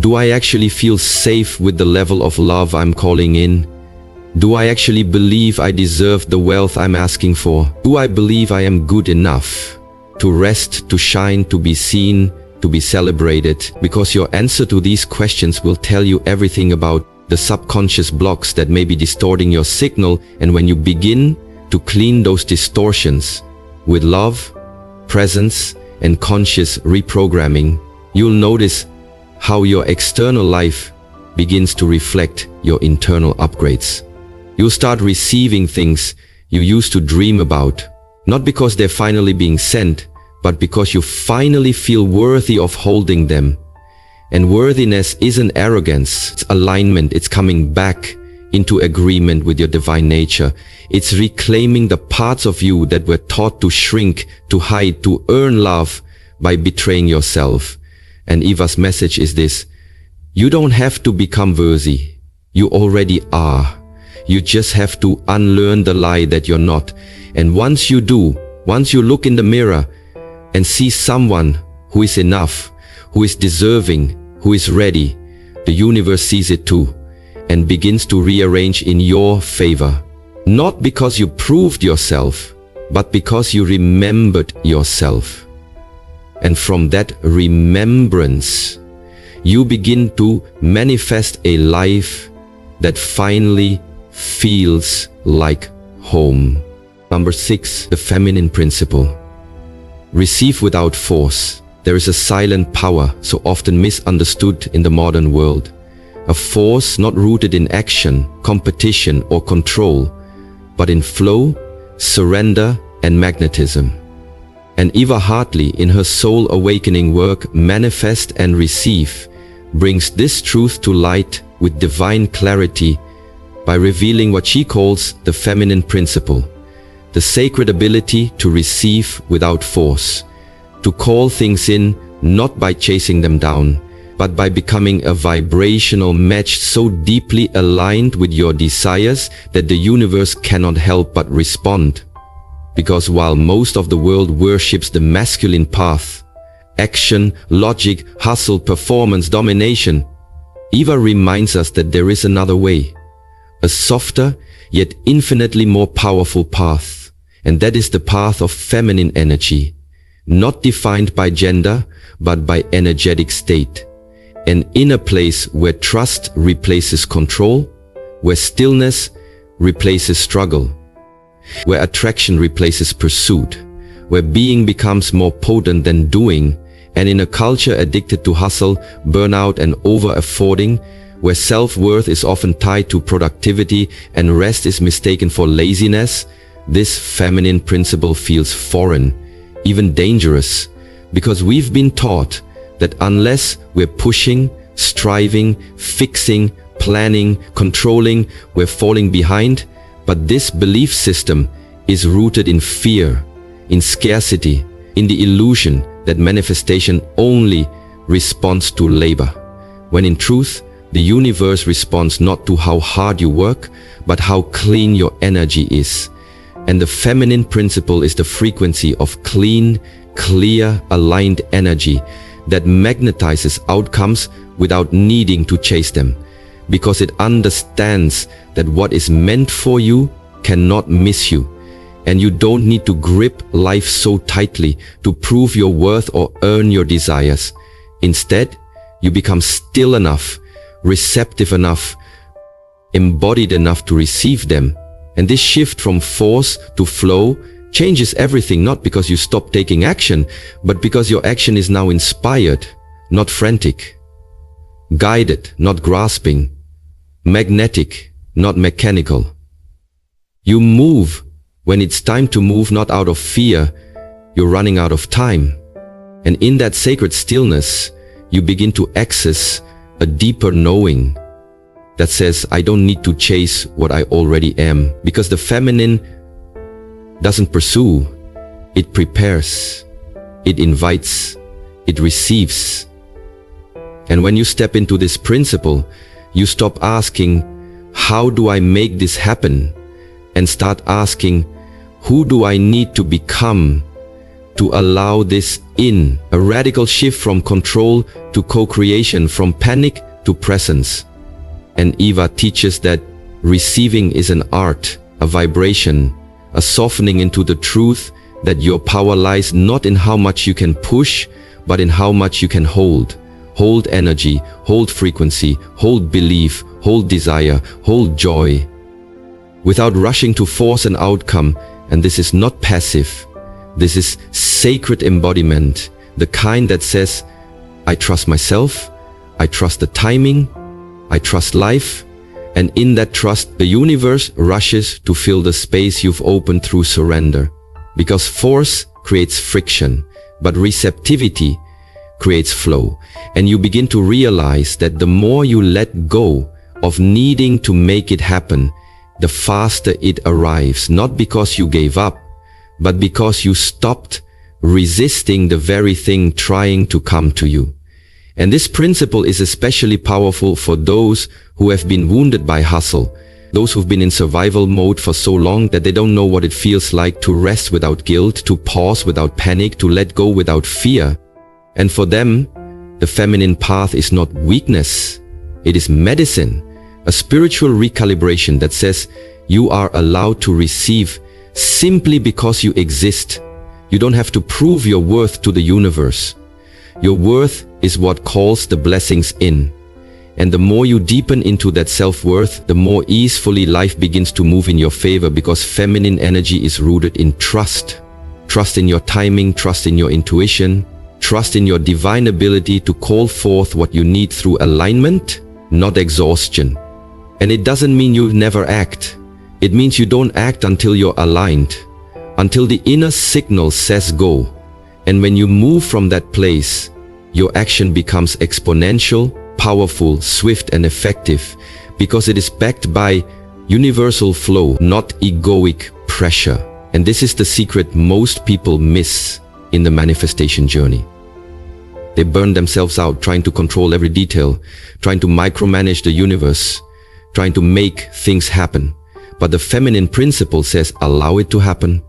do I actually feel safe with the level of love I'm calling in? Do I actually believe I deserve the wealth I'm asking for? Do I believe I am good enough to rest, to shine, to be seen, to be celebrated? Because your answer to these questions will tell you everything about the subconscious blocks that may be distorting your signal. And when you begin to clean those distortions with love, presence, and conscious reprogramming, you'll notice how your external life begins to reflect your internal upgrades. You'll start receiving things you used to dream about, not because they're finally being sent, but because you finally feel worthy of holding them. And worthiness isn't arrogance, it's alignment. It's coming back into agreement with your divine nature. It's reclaiming the parts of you that were taught to shrink, to hide, to earn love by betraying yourself. And Eva's message is this: you don't have to become worthy. You already are. You just have to unlearn the lie that you're not. And once you do, once you look in the mirror and see someone who is enough, who is deserving, who is ready, the universe sees it too and begins to rearrange in your favor. Not because you proved yourself, but because you remembered yourself. And from that remembrance, you begin to manifest a life that finally feels like home. Number 6, the feminine principle. Receive without force. There is a silent power so often misunderstood in the modern world. A force not rooted in action, competition, or control, but in flow, surrender, and magnetism. And Eva Hartley, in her soul awakening work, Manifest and Receive, brings this truth to light with divine clarity by revealing what she calls the feminine principle, the sacred ability to receive without force, to call things in not by chasing them down, but by becoming a vibrational match so deeply aligned with your desires that the universe cannot help but respond. Because while most of the world worships the masculine path, action, logic, hustle, performance, domination, Eva reminds us that there is another way, a softer yet infinitely more powerful path, and that is the path of feminine energy, not defined by gender, but by energetic state, an inner place where trust replaces control, where stillness replaces struggle, where attraction replaces pursuit, where being becomes more potent than doing, and in a culture addicted to hustle, burnout, and over-affording, where self-worth is often tied to productivity and rest is mistaken for laziness, this feminine principle feels foreign, even dangerous, because we've been taught that unless we're pushing, striving, fixing, planning, controlling, we're falling behind. But this belief system is rooted in fear, in scarcity, in the illusion that manifestation only responds to labor, when in truth, the universe responds not to how hard you work, but how clean your energy is. And the feminine principle is the frequency of clean, clear, aligned energy that magnetizes outcomes without needing to chase them, because it understands that what is meant for you cannot miss you, and you don't need to grip life so tightly to prove your worth or earn your desires. Instead, you become still enough, receptive enough, embodied enough to receive them. And this shift from force to flow changes everything, not because you stop taking action, but because your action is now inspired, not frantic, guided, not grasping, magnetic, not mechanical. You move when it's time to move, not out of fear. You're running out of time. And in that sacred stillness, you begin to access a deeper knowing that says, I don't need to chase what I already am. Because the feminine doesn't pursue, it prepares, it invites, it receives. And when you step into this principle, you stop asking, how do I make this happen? And start asking, who do I need to become to allow this in? A radical shift from control to co-creation, from panic to presence. And Eva teaches that receiving is an art, a vibration, a softening into the truth that your power lies not in how much you can push, but in how much you can hold. Hold energy, hold frequency, hold belief, hold desire, hold joy, without rushing to force an outcome. And this is not passive. This is sacred embodiment, the kind that says, I trust myself, I trust the timing, I trust life, and in that trust, the universe rushes to fill the space you've opened through surrender. Because force creates friction, but receptivity creates flow. And you begin to realize that the more you let go of needing to make it happen, the faster it arrives, not because you gave up, but because you stopped resisting the very thing trying to come to you. And this principle is especially powerful for those who have been wounded by hustle, those who've been in survival mode for so long that they don't know what it feels like to rest without guilt, to pause without panic, to let go without fear. And for them, the feminine path is not weakness, it is medicine, a spiritual recalibration that says you are allowed to receive simply because you exist. You don't have to prove your worth to the universe. Your worth is what calls the blessings in. And the more you deepen into that self-worth, the more easily life begins to move in your favor, because feminine energy is rooted in trust. Trust in your timing, trust in your intuition, trust in your divine ability to call forth what you need through alignment, not exhaustion. And it doesn't mean you never act. It means you don't act until you're aligned, until the inner signal says go. And when you move from that place, your action becomes exponential, powerful, swift and effective, because it is backed by universal flow, not egoic pressure. And this is the secret most people miss in the manifestation journey. They burn themselves out trying to control every detail, trying to micromanage the universe, trying to make things happen. But the feminine principle says, allow it to happen,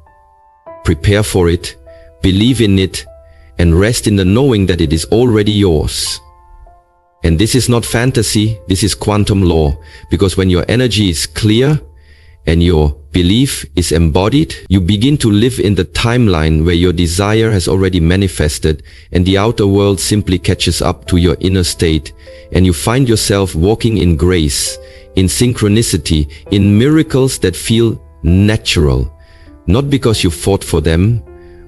prepare for it, believe in it, and rest in the knowing that it is already yours. And this is not fantasy, this is quantum law, because when your energy is clear and your belief is embodied, you begin to live in the timeline where your desire has already manifested, and the outer world simply catches up to your inner state, and you find yourself walking in grace, in synchronicity, in miracles that feel natural, not because you fought for them,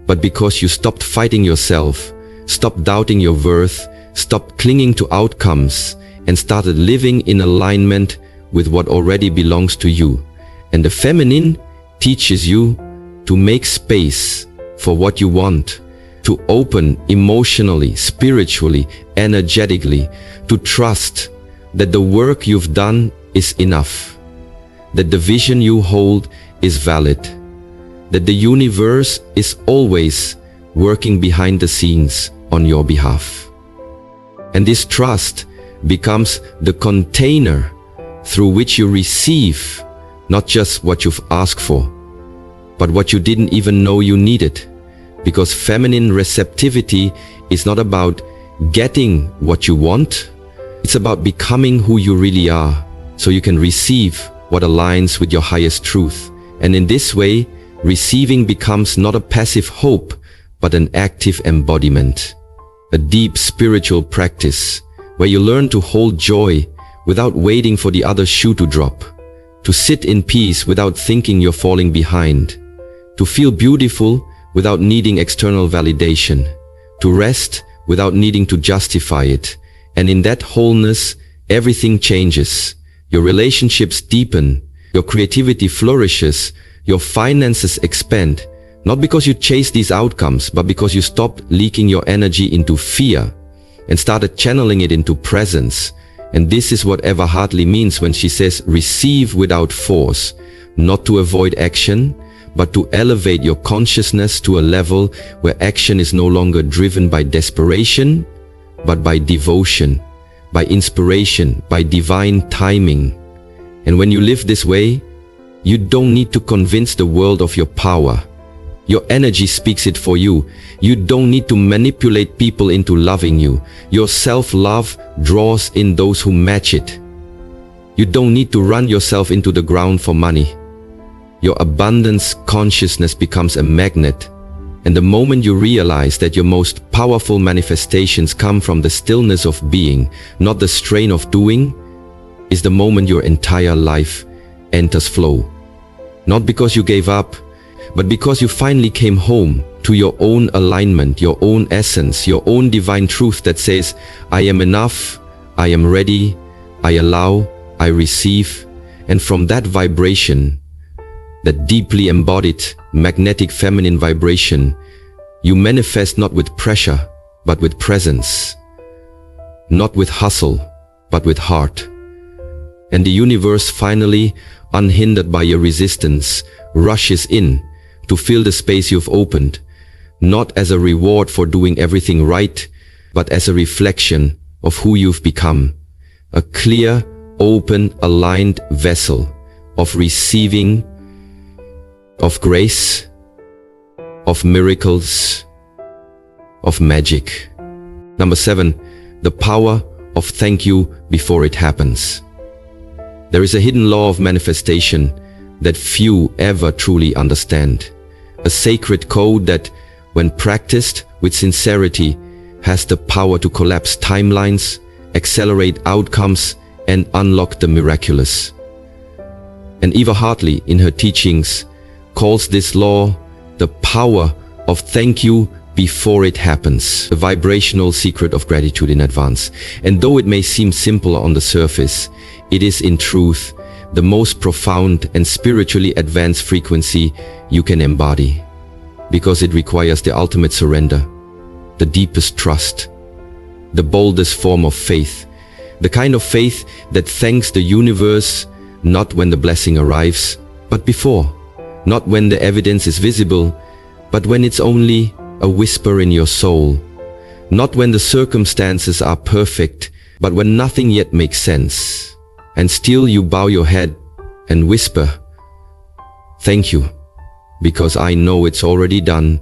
but because you stopped fighting yourself, stopped doubting your worth, stopped clinging to outcomes, and started living in alignment with what already belongs to you. And the feminine teaches you to make space for what you want, to open emotionally, spiritually, energetically, to trust that the work you've done is enough, that the vision you hold is valid, that the universe is always working behind the scenes on your behalf. And this trust becomes the container through which you receive not just what you've asked for, but what you didn't even know you needed. Because feminine receptivity is not about getting what you want, it's about becoming who you really are, so you can receive what aligns with your highest truth. And in this way, receiving becomes not a passive hope, but an active embodiment, a deep spiritual practice where you learn to hold joy without waiting for the other shoe to drop, to sit in peace without thinking you're falling behind, to feel beautiful without needing external validation, to rest without needing to justify it. And in that wholeness, everything changes. Your relationships deepen, your creativity flourishes, your finances expand, not because you chase these outcomes, but because you stopped leaking your energy into fear and started channeling it into presence. And this is what Eva Hartley means when she says, receive without force, not to avoid action, but to elevate your consciousness to a level where action is no longer driven by desperation, but by devotion, by inspiration, by divine timing. And when you live this way, you don't need to convince the world of your power. Your energy speaks it for you. You don't need to manipulate people into loving you. Your self-love draws in those who match it. You don't need to run yourself into the ground for money. Your abundance consciousness becomes a magnet. And the moment you realize that your most powerful manifestations come from the stillness of being, not the strain of doing, is the moment your entire life enters flow. Not because you gave up, but because you finally came home to your own alignment, your own essence, your own divine truth that says, I am enough, I am ready, I allow, I receive. And from that vibration, that deeply embodied, magnetic feminine vibration, you manifest not with pressure, but with presence. Not with hustle, but with heart. And the universe finally, unhindered by your resistance, rushes in to fill the space you've opened, not as a reward for doing everything right, but as a reflection of who you've become. A clear, open, aligned vessel of receiving, of grace, of miracles, of magic. Number 7, the power of thank you before it happens. There is a hidden law of manifestation that few ever truly understand. A sacred code that, when practiced with sincerity, has the power to collapse timelines, accelerate outcomes, and unlock the miraculous. And Eva Hartley, in her teachings, calls this law the power of thank you before it happens, the vibrational secret of gratitude in advance. And though it may seem simple on the surface, it is in truth the most profound and spiritually advanced frequency you can embody, because it requires the ultimate surrender, the deepest trust, the boldest form of faith, the kind of faith that thanks the universe not when the blessing arrives, but before, not when the evidence is visible, but when it's only a whisper in your soul, not when the circumstances are perfect, but when nothing yet makes sense. And still you bow your head and whisper, thank you, because I know it's already done.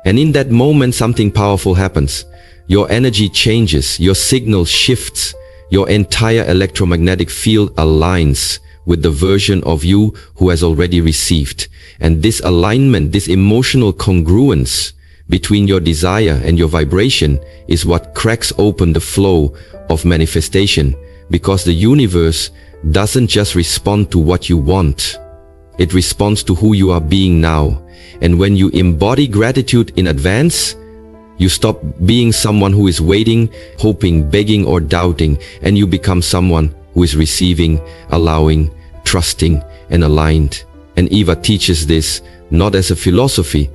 And in that moment something powerful happens. Your energy changes, your signal shifts, your entire electromagnetic field aligns with the version of you who has already received. And this alignment, this emotional congruence between your desire and your vibration is what cracks open the flow of manifestation. Because the universe doesn't just respond to what you want, it responds to who you are being now. And when you embody gratitude in advance, you stop being someone who is waiting, hoping, begging, or doubting, and you become someone who is receiving, allowing, trusting, and aligned. And Eva teaches this not as a philosophy,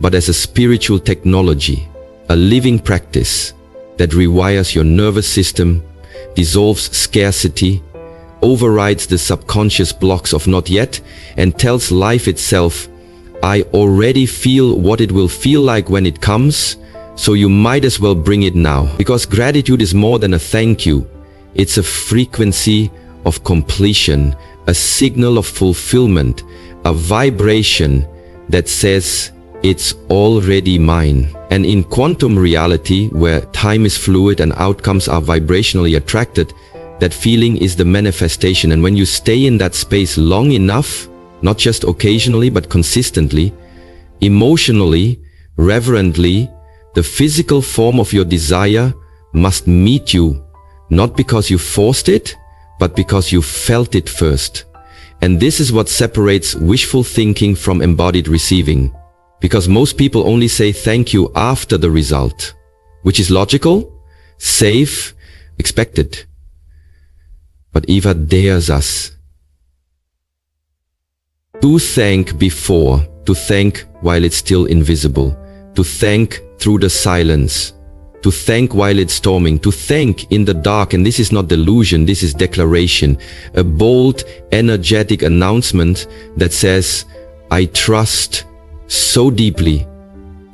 but as a spiritual technology, a living practice that rewires your nervous system, dissolves scarcity, overrides the subconscious blocks of not yet, and tells life itself, I already feel what it will feel like when it comes, so you might as well bring it now. Because gratitude is more than a thank you. It's a frequency of completion, a signal of fulfillment, a vibration that says, it's already mine. And in quantum reality, where time is fluid and outcomes are vibrationally attracted, that feeling is the manifestation. And when you stay in that space long enough, not just occasionally but consistently, emotionally, reverently, the physical form of your desire must meet you, not because you forced it, but because you felt it first. And this is what separates wishful thinking from embodied receiving. Because most people only say thank you after the result, which is logical, safe, expected. But Eva dares us to thank before, to thank while it's still invisible, to thank through the silence, to thank while it's storming, to thank in the dark. And this is not delusion, this is declaration, a bold, energetic announcement that says, I trust so deeply.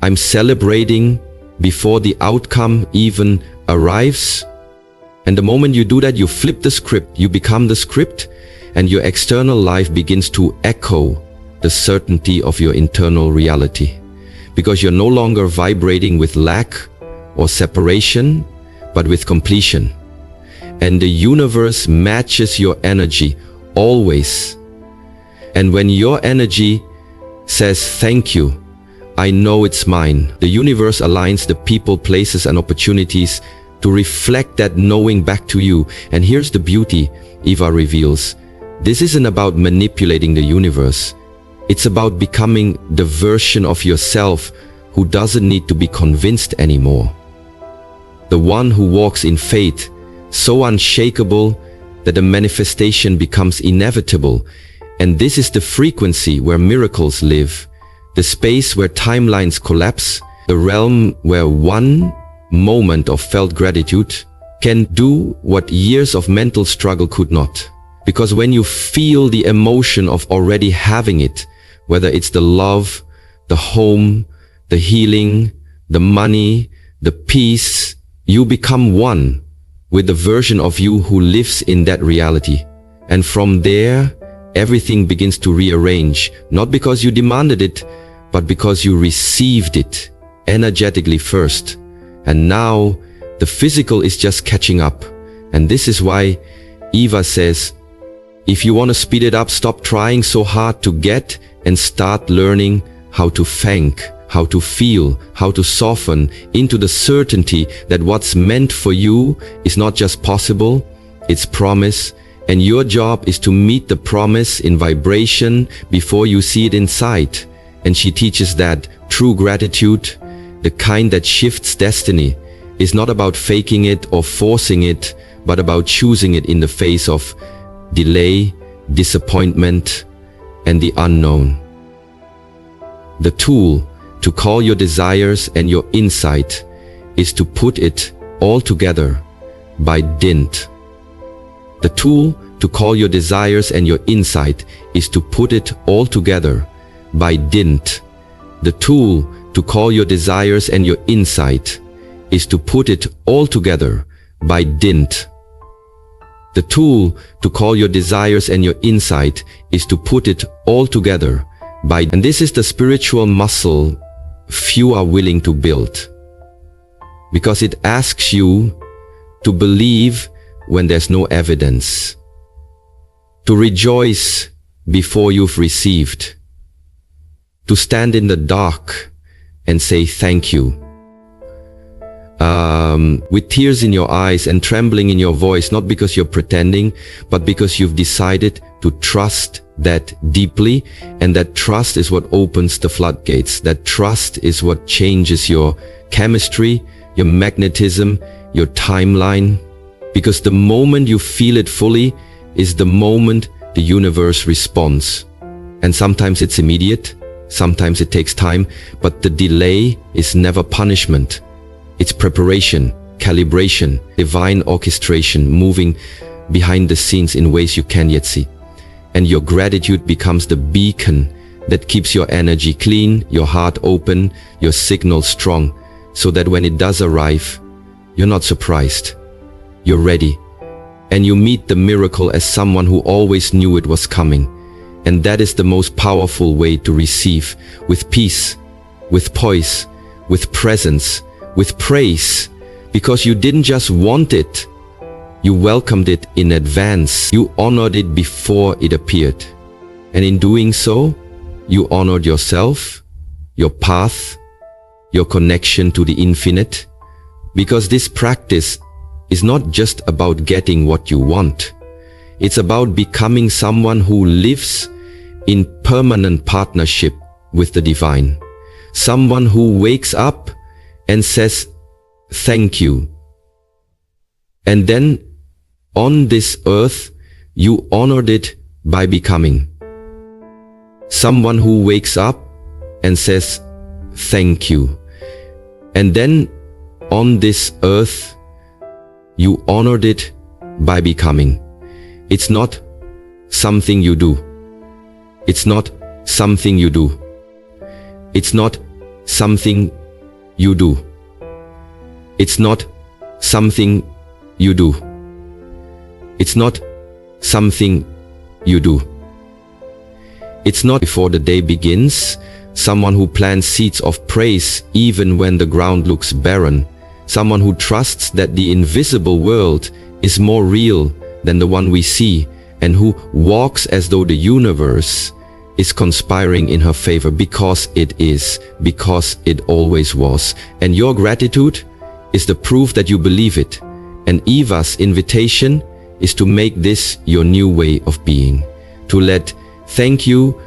I'm celebrating before the outcome even arrives. And the moment you do that, you flip the script, you become the script, and your external life begins to echo the certainty of your internal reality. Because you're no longer vibrating with lack or separation, but with completion. And the universe matches your energy always. And when your energy says thank you, I know it's mine, the universe aligns the people, places and opportunities to reflect that knowing back to you. And here's the beauty, Eva reveals. This isn't about manipulating the universe. It's about becoming the version of yourself who doesn't need to be convinced anymore. The one who walks in faith, so unshakable that the manifestation becomes inevitable. And this is the frequency where miracles live, the space where timelines collapse, the realm where one moment of felt gratitude can do what years of mental struggle could not. Because when you feel the emotion of already having it, whether it's the love, the home, the healing, the money, the peace, you become one with the version of you who lives in that reality. And from there, everything begins to rearrange, not because you demanded it, but because you received it energetically first. And now the physical is just catching up. And this is why Eva says, if you want to speed it up, stop trying so hard to get and start learning how to thank, how to feel, how to soften into the certainty that what's meant for you is not just possible, it's promise. And your job is to meet the promise in vibration before you see it inside. And she teaches that true gratitude, the kind that shifts destiny, is not about faking it or forcing it, but about choosing it in the face of delay, disappointment, and the unknown. The tool to call your desires and your insight is to put it all together by dint. The tool to call your desires and your insight is to put it all together by dint. The tool to call your desires and your insight is to put it all together by dint. The tool to call your desires and your insight is to put it all together by, and this is the spiritual muscle few are willing to build, because it asks you to believe when there's no evidence, to rejoice before you've received, to stand in the dark and say thank you. With tears in your eyes and trembling in your voice, not because you're pretending, but because you've decided to trust that deeply. And that trust is what opens the floodgates. That trust is what changes your chemistry, your magnetism, your timeline. Because the moment you feel it fully is the moment the universe responds. And sometimes it's immediate, sometimes it takes time, but the delay is never punishment. It's preparation, calibration, divine orchestration, moving behind the scenes in ways you can't yet see. And your gratitude becomes the beacon that keeps your energy clean, your heart open, your signal strong, so that when it does arrive, you're not surprised. You're ready. And you meet the miracle as someone who always knew it was coming. And that is the most powerful way to receive, with peace, with poise, with presence, with praise, because you didn't just want it, you welcomed it in advance. You honored it before it appeared. And in doing so, you honored yourself, your path, your connection to the infinite, because this practice is not just about getting what you want. It's about becoming someone who lives in permanent partnership with the divine. Someone who wakes up and says, thank you. And then on this earth, you honored it by becoming. Someone who wakes up and says, thank you. And then on this earth, you honored it by becoming. It's not something you do. It's not something you do. It's not something you do. It's not something you do. It's not something you do. It's not before the day begins, someone who plants seeds of praise even when the ground looks barren, someone who trusts that the invisible world is more real than the one we see, and who walks as though the universe is conspiring in her favor because it is, because it always was. And your gratitude is the proof that you believe it. And Eva's invitation is to make this your new way of being, to let thank you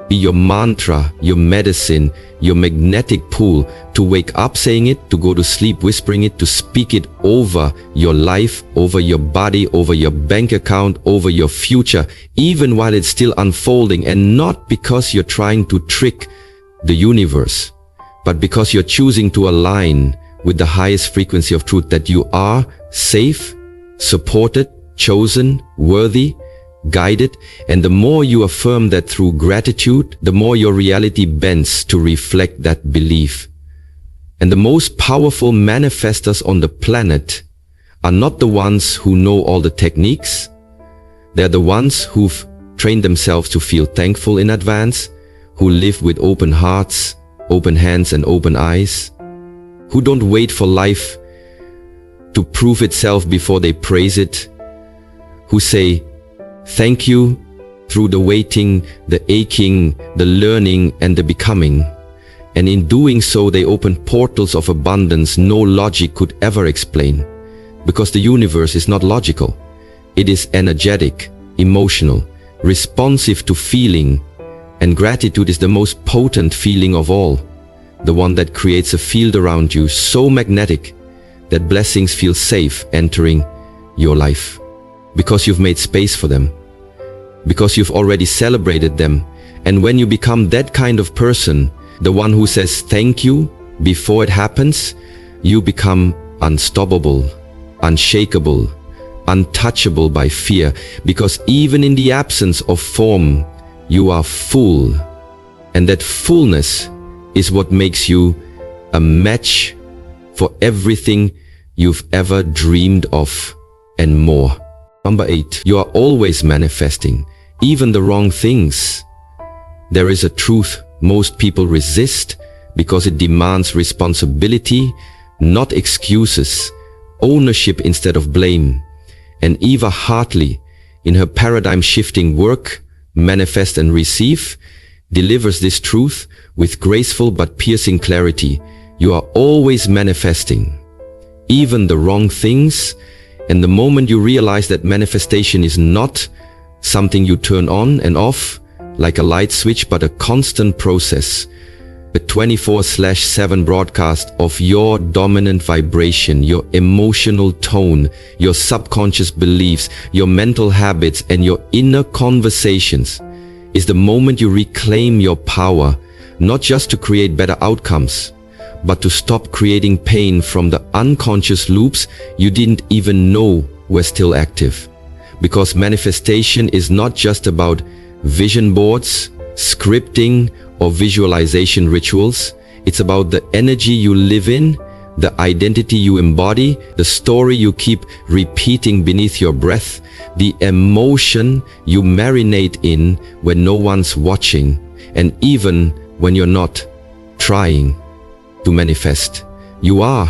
be your mantra, your medicine, your magnetic pull, to wake up saying it, to go to sleep whispering it, to speak it over your life, over your body, over your bank account, over your future, even while it's still unfolding, and not because you're trying to trick the universe, but because you're choosing to align with the highest frequency of truth, that you are safe, supported, chosen, worthy, guided. And the more you affirm that through gratitude, the more your reality bends to reflect that belief. And the most powerful manifestors on the planet are not the ones who know all the techniques. They're the ones who've trained themselves to feel thankful in advance, who live with open hearts, open hands and open eyes, who don't wait for life to prove itself before they praise it, who say thank you through the waiting, the aching, the learning and the becoming. And in doing so, they open portals of abundance no logic could ever explain, because the universe is not logical. It is energetic, emotional, responsive to feeling, and gratitude is the most potent feeling of all, the one that creates a field around you so magnetic that blessings feel safe entering your life, because you've made space for them, because you've already celebrated them. And when you become that kind of person, the one who says thank you before it happens, you become unstoppable, unshakable, untouchable by fear, because even in the absence of form, you are full. And that fullness is what makes you a match for everything you've ever dreamed of and more. Number 8, you are always manifesting, even the wrong things. There is a truth most people resist because it demands responsibility, not excuses, ownership instead of blame. And Eva Hartley, in her paradigm-shifting work, Manifest and Receive, delivers this truth with graceful but piercing clarity. You are always manifesting, even the wrong things. And the moment you realize that manifestation is not something you turn on and off like a light switch, but a constant process, a 24/7 broadcast of your dominant vibration, your emotional tone, your subconscious beliefs, your mental habits, and your inner conversations, is the moment you reclaim your power, not just to create better outcomes, but to stop creating pain from the unconscious loops you didn't even know were still active. Because manifestation is not just about vision boards, scripting, or visualization rituals. It's about the energy you live in, the identity you embody, the story you keep repeating beneath your breath, the emotion you marinate in when no one's watching, and even when you're not trying to manifest. You are.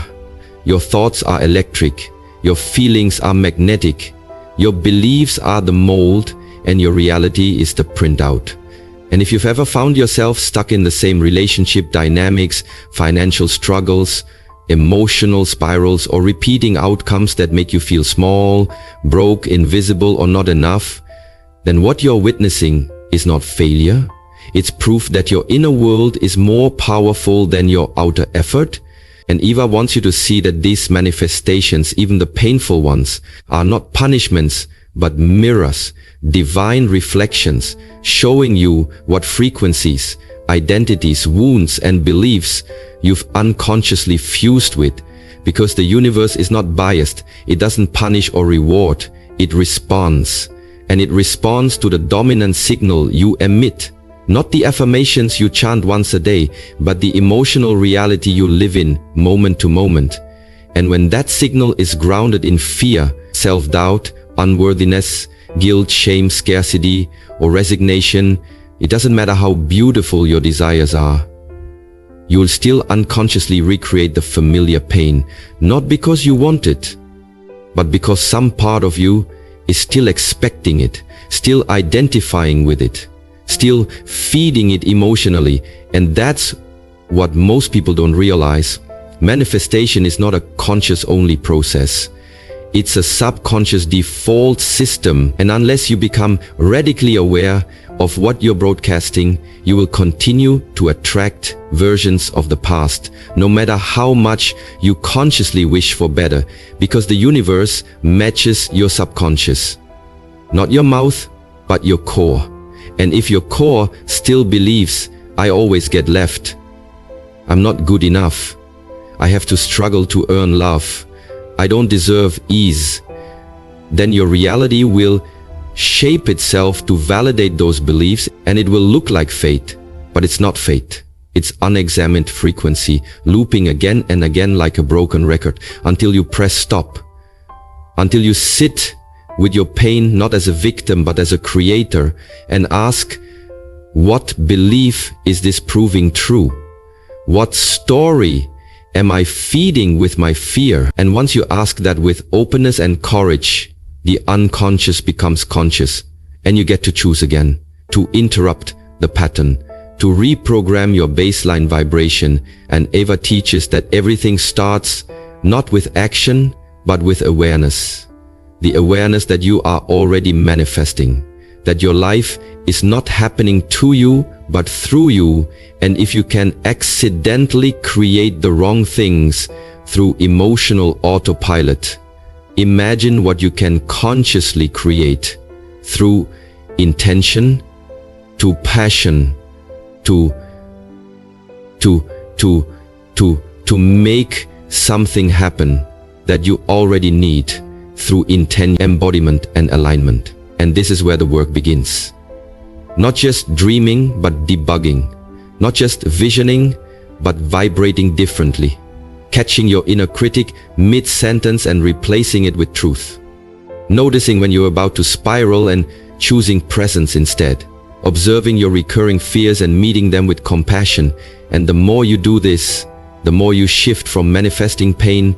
Your thoughts are electric, your feelings are magnetic, your beliefs are the mold, and your reality is the printout. And if you've ever found yourself stuck in the same relationship dynamics, financial struggles, emotional spirals, or repeating outcomes that make you feel small, broke, invisible, or not enough, then what you're witnessing is not failure. It's proof that your inner world is more powerful than your outer effort. And Eva wants you to see that these manifestations, even the painful ones, are not punishments, but mirrors, divine reflections, showing you what frequencies, identities, wounds, and beliefs you've unconsciously fused with. Because the universe is not biased. It doesn't punish or reward. It responds. And it responds to the dominant signal you emit. Not the affirmations you chant once a day, but the emotional reality you live in moment to moment. And when that signal is grounded in fear, self-doubt, unworthiness, guilt, shame, scarcity, or resignation, it doesn't matter how beautiful your desires are. You will still unconsciously recreate the familiar pain, not because you want it, but because some part of you is still expecting it, still identifying with it, still feeding it emotionally. And that's what most people don't realize. Manifestation is not a conscious-only process. It's a subconscious default system, and unless you become radically aware of what you're broadcasting, you will continue to attract versions of the past, no matter how much you consciously wish for better, because the universe matches your subconscious. Not your mouth, but your core. And if your core still believes, I always get left, I'm not good enough, I have to struggle to earn love, I don't deserve ease, then your reality will shape itself to validate those beliefs, and it will look like fate, but it's not fate. It's unexamined frequency, looping again and again like a broken record, until you press stop, until you sit with your pain not as a victim but as a creator and ask, what belief is this proving true? What story am I feeding with my fear? And once you ask that with openness and courage, the unconscious becomes conscious, and you get to choose again, to interrupt the pattern, to reprogram your baseline vibration. And Eva teaches that everything starts not with action, but with awareness. The awareness that you are already manifesting, that your life is not happening to you, but through you. And if you can accidentally create the wrong things through emotional autopilot, imagine what you can consciously create through intention, to passion, to make something happen that you already need through intent, embodiment, and alignment. And this is where the work begins. Not just dreaming, but debugging. Not just visioning, but vibrating differently. Catching your inner critic mid-sentence and replacing it with truth. Noticing when you're about to spiral and choosing presence instead. Observing your recurring fears and meeting them with compassion. And the more you do this, the more you shift from manifesting pain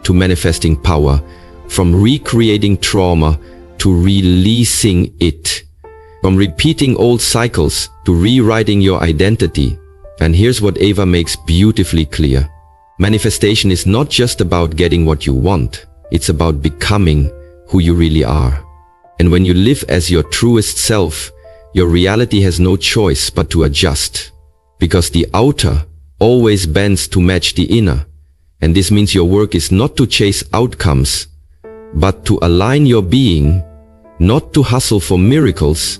to manifesting power. From recreating trauma to releasing it. From repeating old cycles to rewriting your identity. And here's what Eva makes beautifully clear. Manifestation is not just about getting what you want. It's about becoming who you really are. And when you live as your truest self, your reality has no choice but to adjust. Because the outer always bends to match the inner. And this means your work is not to chase outcomes, but to align your being, not to hustle for miracles,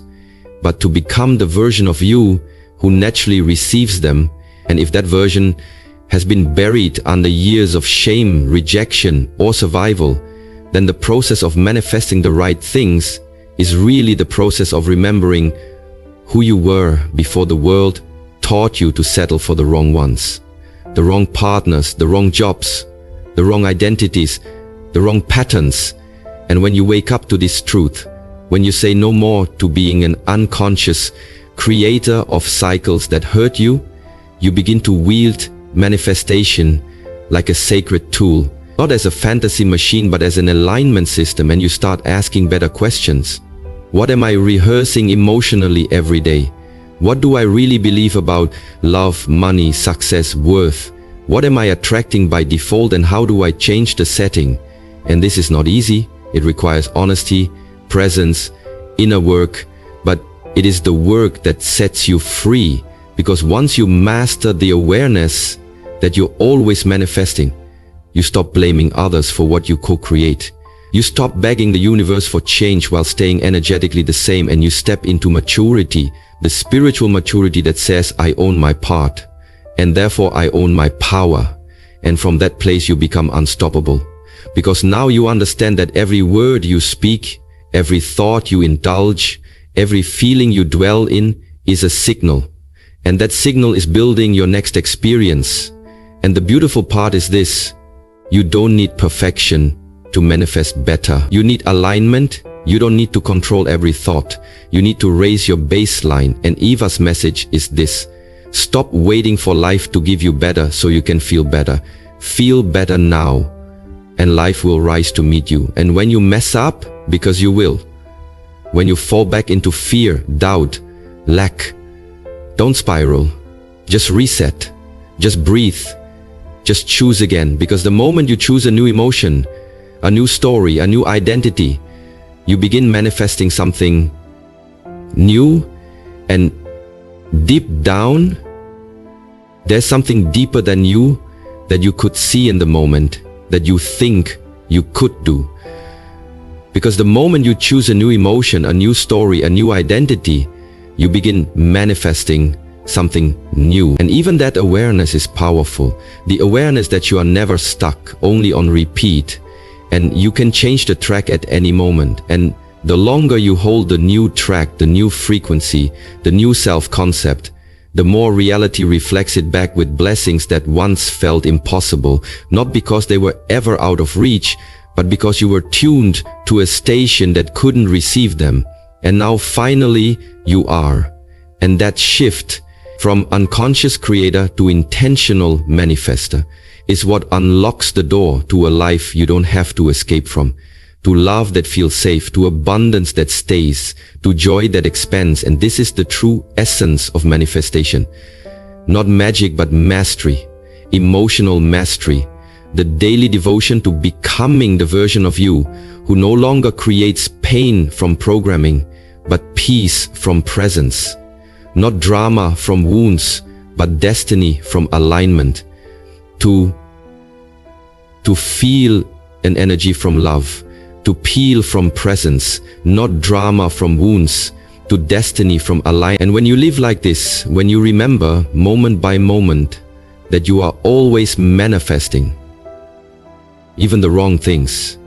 but to become the version of you who naturally receives them. And if that version has been buried under years of shame, rejection, or survival, then the process of manifesting the right things is really the process of remembering who you were before the world taught you to settle for the wrong ones, the wrong partners, the wrong jobs, the wrong identities, the wrong patterns. And when you wake up to this truth, when you say no more to being an unconscious creator of cycles that hurt you, you begin to wield manifestation like a sacred tool, not as a fantasy machine, but as an alignment system. And you start asking better questions. What am I rehearsing emotionally every day? What do I really believe about love, money, success, worth, What am I attracting by default and how do I change the setting? And this is not easy. It requires honesty, presence, inner work, but it is the work that sets you free, because once you master the awareness that you're always manifesting, you stop blaming others for what you co-create. You stop begging the universe for change while staying energetically the same, and you step into maturity, the spiritual maturity that says, I own my part, and therefore I own my power. And from that place you become unstoppable. Because now you understand that every word you speak, every thought you indulge, every feeling you dwell in is a signal. And that signal is building your next experience. And the beautiful part is this: you don't need perfection to manifest better. You need alignment. You don't need to control every thought. You need to raise your baseline. And Eva's message is this: stop waiting for life to give you better so you can feel better. Feel better now, and life will rise to meet you. And when you mess up, because you will, when you fall back into fear, doubt, lack, don't spiral. Just reset. Just breathe. Just choose again. Because the moment you choose a new emotion, a new story, a new identity, you begin manifesting something new. And deep down, there's something deeper than you that you could see in the moment, that you think you could do. Because the moment you choose a new emotion, a new story, a new identity, you begin manifesting something new. And even that awareness is powerful. The awareness that you are never stuck, only on repeat. And you can change the track at any moment. And the longer you hold the new track, the new frequency, the new self-concept, the more reality reflects it back with blessings that once felt impossible, not because they were ever out of reach, but because you were tuned to a station that couldn't receive them. And now finally you are. And that shift from unconscious creator to intentional manifester is what unlocks the door to a life you don't have to escape from, to love that feels safe, to abundance that stays, to joy that expands. And this is the true essence of manifestation. Not magic, but mastery, emotional mastery, the daily devotion to becoming the version of you who no longer creates pain from programming, but peace from presence. Not drama from wounds, but destiny from alignment. To feel an energy from love, to peel from presence, not drama from wounds, to destiny from alignment. And when you live like this, when you remember moment by moment that you are always manifesting, even the wrong things,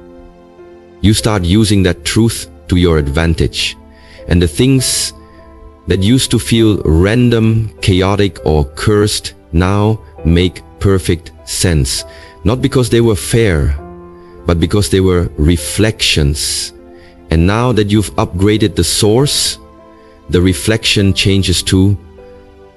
you start using that truth to your advantage. And the things that used to feel random, chaotic, or cursed now make perfect sense. Not because they were fair, but because they were reflections. And now that you've upgraded the source, the reflection changes too.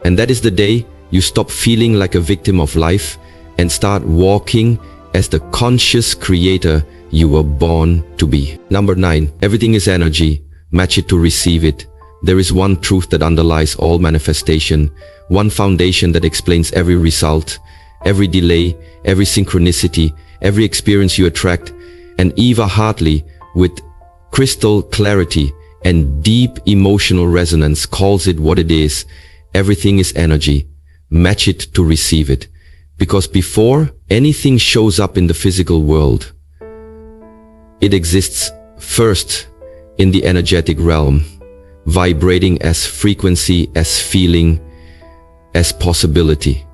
And that is the day you stop feeling like a victim of life and start walking as the conscious creator you were born to be. Number 9, everything is energy. Match it to receive it. There is one truth that underlies all manifestation, one foundation that explains every result, every delay, every synchronicity, every experience you attract. And Eva Hartley, with crystal clarity and deep emotional resonance, calls it what it is. Everything is energy. Match it to receive it. Because before anything shows up in the physical world, it exists first in the energetic realm, vibrating as frequency, as feeling, as possibility.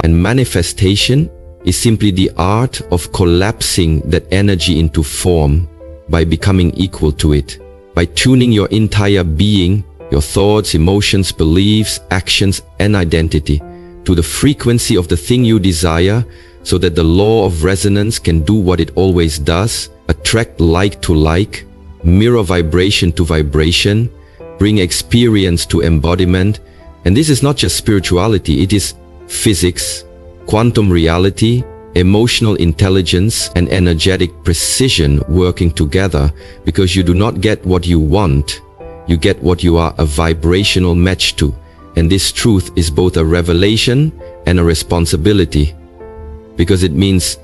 And manifestation is simply the art of collapsing that energy into form by becoming equal to it, by tuning your entire being, your thoughts, emotions, beliefs, actions, and identity to the frequency of the thing you desire, so that the law of resonance can do what it always does: attract like to like, mirror vibration to vibration, bring experience to embodiment. And this is not just spirituality, it is physics, quantum reality, emotional intelligence, and energetic precision working together. Because you do not get what you want, you get what you are a vibrational match to. And this truth is both a revelation and a responsibility, because it means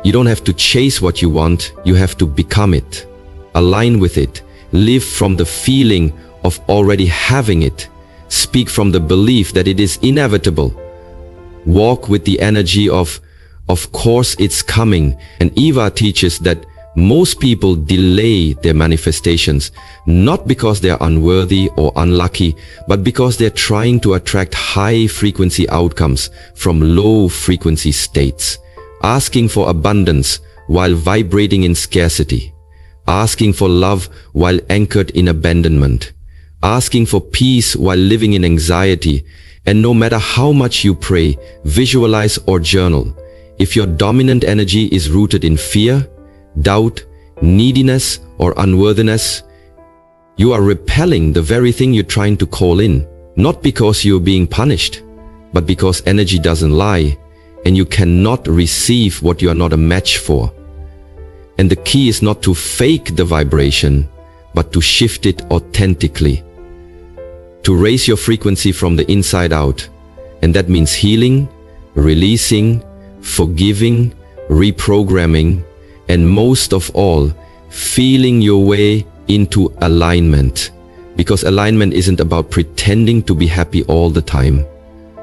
you don't have to chase what you want, you have to become it, align with it, live from the feeling of already having it, speak from the belief that it is inevitable, walk with the energy of course it's coming. And Eva teaches that most people delay their manifestations, not because they are unworthy or unlucky, but because they're trying to attract high-frequency outcomes from low-frequency states, asking for abundance while vibrating in scarcity, asking for love while anchored in abandonment, asking for peace while living in anxiety. And no matter how much you pray, visualize or journal, if your dominant energy is rooted in fear, doubt, neediness, or unworthiness, you are repelling the very thing you're trying to call in, not because you're being punished, but because energy doesn't lie, and you cannot receive what you are not a match for. And the key is not to fake the vibration, but to shift it authentically, to raise your frequency from the inside out. And that means healing, releasing, forgiving, reprogramming, and most of all, feeling your way into alignment. Because alignment isn't about pretending to be happy all the time.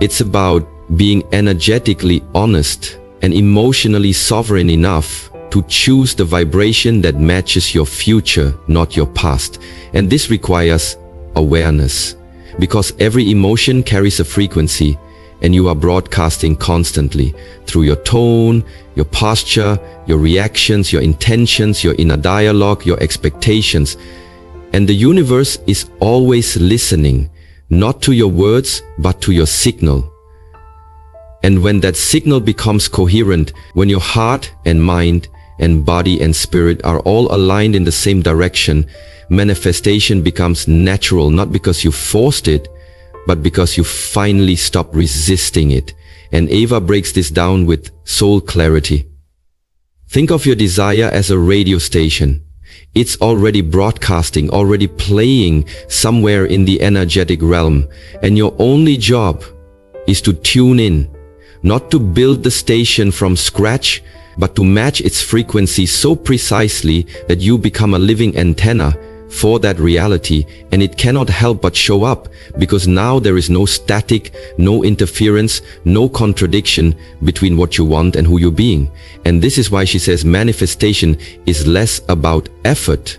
It's about being energetically honest and emotionally sovereign enough to choose the vibration that matches your future, not your past. And this requires awareness, because every emotion carries a frequency, and you are broadcasting constantly through your tone, your posture, your reactions, your intentions, your inner dialogue, your expectations. And the universe is always listening, not to your words, but to your signal. And when that signal becomes coherent, when your heart and mind and body and spirit are all aligned in the same direction, manifestation becomes natural, not because you forced it, but because you finally stop resisting it. And Eva breaks this down with soul clarity. Think of your desire as a radio station. It's already broadcasting, already playing somewhere in the energetic realm. And your only job is to tune in, not to build the station from scratch, but to match its frequency so precisely that you become a living antenna for that reality, and it cannot help but show up, because now there is no static, no interference, no contradiction between what you want and who you're being. And this is why she says manifestation is less about effort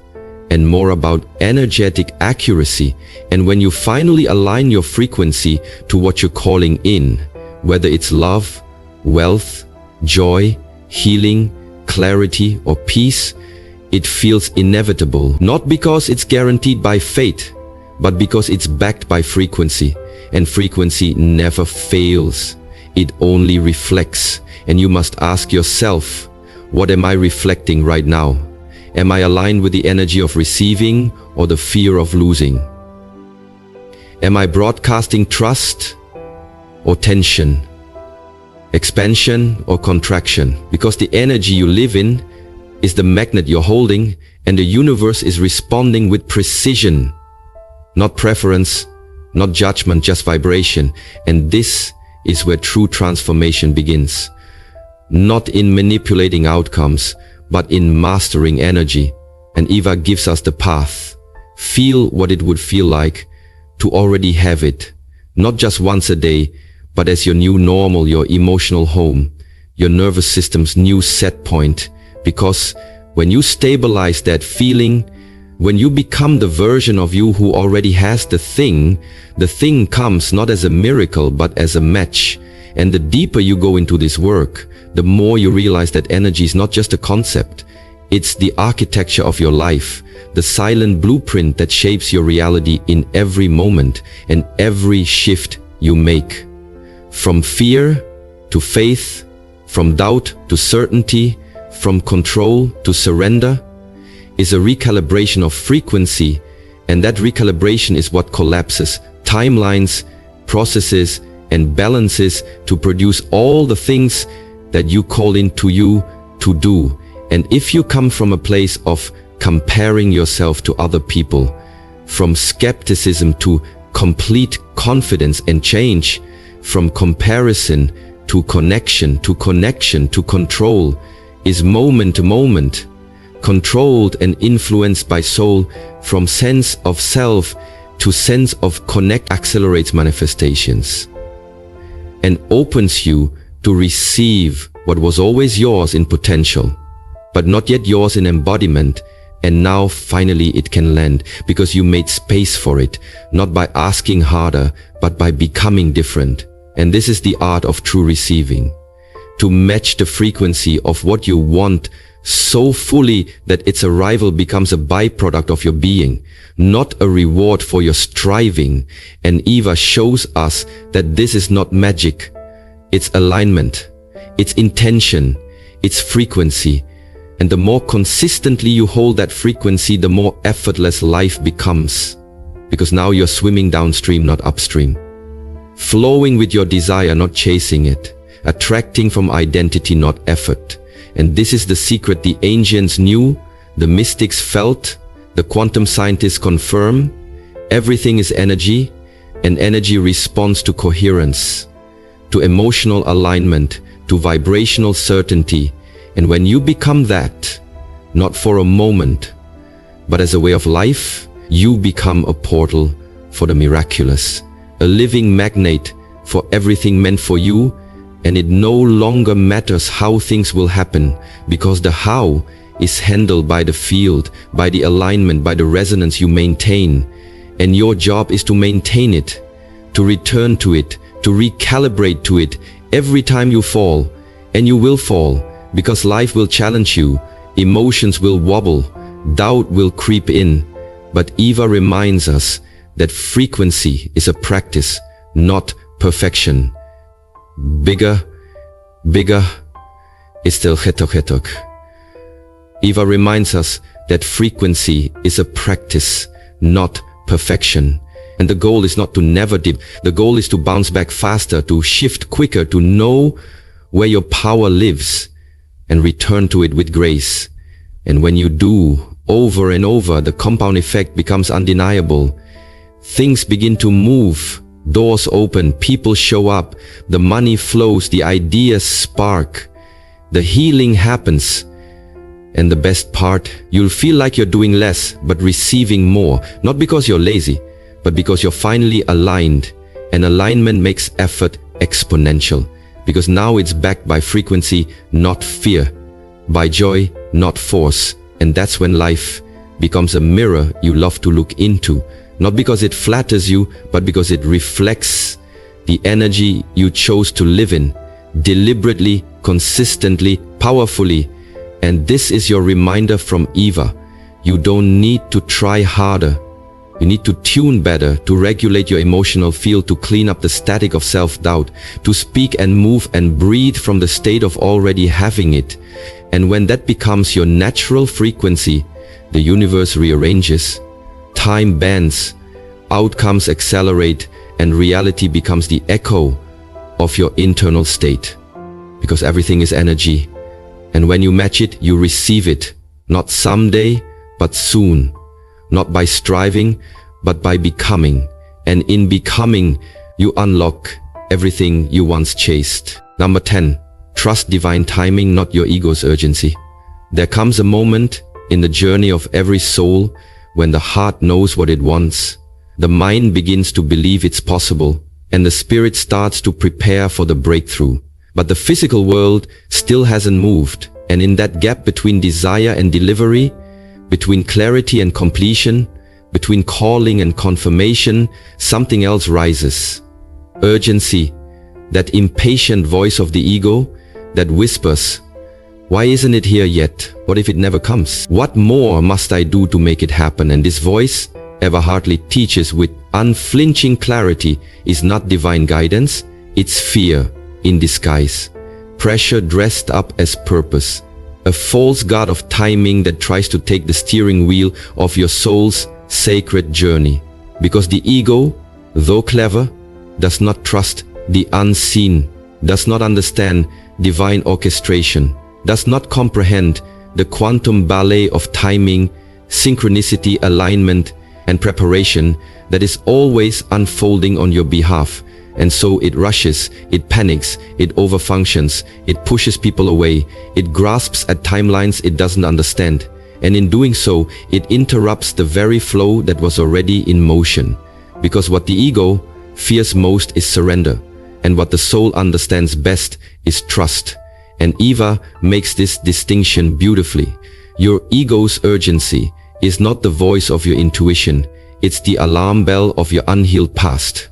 and more about energetic accuracy. And when you finally align your frequency to what you're calling in, whether it's love, wealth, joy, healing, clarity, or peace, it feels inevitable, not because it's guaranteed by fate, but because it's backed by frequency. And frequency never fails. It only reflects. And you must ask yourself, what am I reflecting right now? Am I aligned with the energy of receiving or the fear of losing? Am I broadcasting trust or tension, expansion or contraction? Because the energy you live in is the magnet you're holding, and the universe is responding with precision, not preference, not judgment, just vibration. And this is where true transformation begins, not in manipulating outcomes, but in mastering energy. And Eva gives us the path. Feel what it would feel like to already have it, not just once a day, but as your new normal, your emotional home, your nervous system's new set point. Because when you stabilize that feeling, when you become the version of you who already has the thing comes not as a miracle, but as a match. And the deeper you go into this work, the more you realize that energy is not just a concept. It's the architecture of your life, the silent blueprint that shapes your reality in every moment and every shift you make. From fear to faith, from doubt to certainty, from control to surrender, is a recalibration of frequency. And that recalibration is what collapses timelines, processes, and balances to produce all the things that you call into you to do. And if you come from a place of comparing yourself to other people, from skepticism to complete confidence and change from comparison to connection to connection to control is moment to moment, controlled and influenced by soul from sense of self to sense of connect, accelerates manifestations and opens you to receive what was always yours in potential, but not yet yours in embodiment. And now finally it can land because you made space for it, not by asking harder, but by becoming different. And this is the art of true receiving. To match the frequency of what you want so fully that its arrival becomes a byproduct of your being, not a reward for your striving. And Eva shows us that this is not magic. It's alignment, it's intention, it's frequency. And the more consistently you hold that frequency, the more effortless life becomes. Because now you're swimming downstream, not upstream. Flowing with your desire, not chasing it. Attracting from identity, not effort. And this is the secret the ancients knew, the mystics felt, the quantum scientists confirm. Everything is energy, and energy responds to coherence, to emotional alignment, to vibrational certainty. And when you become that, not for a moment, but as a way of life, you become a portal for the miraculous, a living magnet for everything meant for you. And it no longer matters how things will happen, because the how is handled by the field, by the alignment, by the resonance you maintain. And your job is to maintain it, to return to it, to recalibrate to it every time you fall. And you will fall, because life will challenge you, emotions will wobble, doubt will creep in. But Eva reminds us that frequency is a practice, not perfection. Bigger, bigger, is still chetok. Eva reminds us that frequency is a practice, not perfection. And the goal is not to never dip. The goal is to bounce back faster, to shift quicker, to know where your power lives and return to it with grace. And when you do, over and over, the compound effect becomes undeniable. Things begin to move, doors open, people show up, the money flows, the ideas spark, the healing happens. And the best part, you'll feel like you're doing less, but receiving more, not because you're lazy, but because you're finally aligned. And alignment makes effort exponential, because now it's backed by frequency, not fear, by joy, not force. And that's when life becomes a mirror you love to look into, not because it flatters you, but because it reflects the energy you chose to live in, deliberately, consistently, powerfully. And this is your reminder from Eva. You don't need to try harder. You need to tune better, to regulate your emotional field, to clean up the static of self-doubt, to speak and move and breathe from the state of already having it. And when that becomes your natural frequency, the universe rearranges, time bends, outcomes accelerate, and reality becomes the echo of your internal state. Because everything is energy. And when you match it, you receive it, not someday, but soon. Not by striving, but by becoming. And in becoming, you unlock everything you once chased. Number 10, trust divine timing, not your ego's urgency. There comes a moment in the journey of every soul when the heart knows what it wants, the mind begins to believe it's possible, and the spirit starts to prepare for the breakthrough. But the physical world still hasn't moved, and in that gap between desire and delivery, between clarity and completion, between calling and confirmation, something else rises. Urgency, that impatient voice of the ego that whispers, "Why isn't it here yet? What if it never comes? What more must I do to make it happen?" And this voice, Eva Hartley teaches with unflinching clarity, is not divine guidance, it's fear in disguise. Pressure dressed up as purpose. A false god of timing that tries to take the steering wheel of your soul's sacred journey. Because the ego, though clever, does not trust the unseen, does not understand divine orchestration, does not comprehend the quantum ballet of timing, synchronicity, alignment, and preparation that is always unfolding on your behalf. And so it rushes, it panics, it overfunctions, it pushes people away, it grasps at timelines it doesn't understand. And in doing so, it interrupts the very flow that was already in motion. Because what the ego fears most is surrender, and what the soul understands best is trust. And Eva makes this distinction beautifully. Your ego's urgency is not the voice of your intuition, it's the alarm bell of your unhealed past.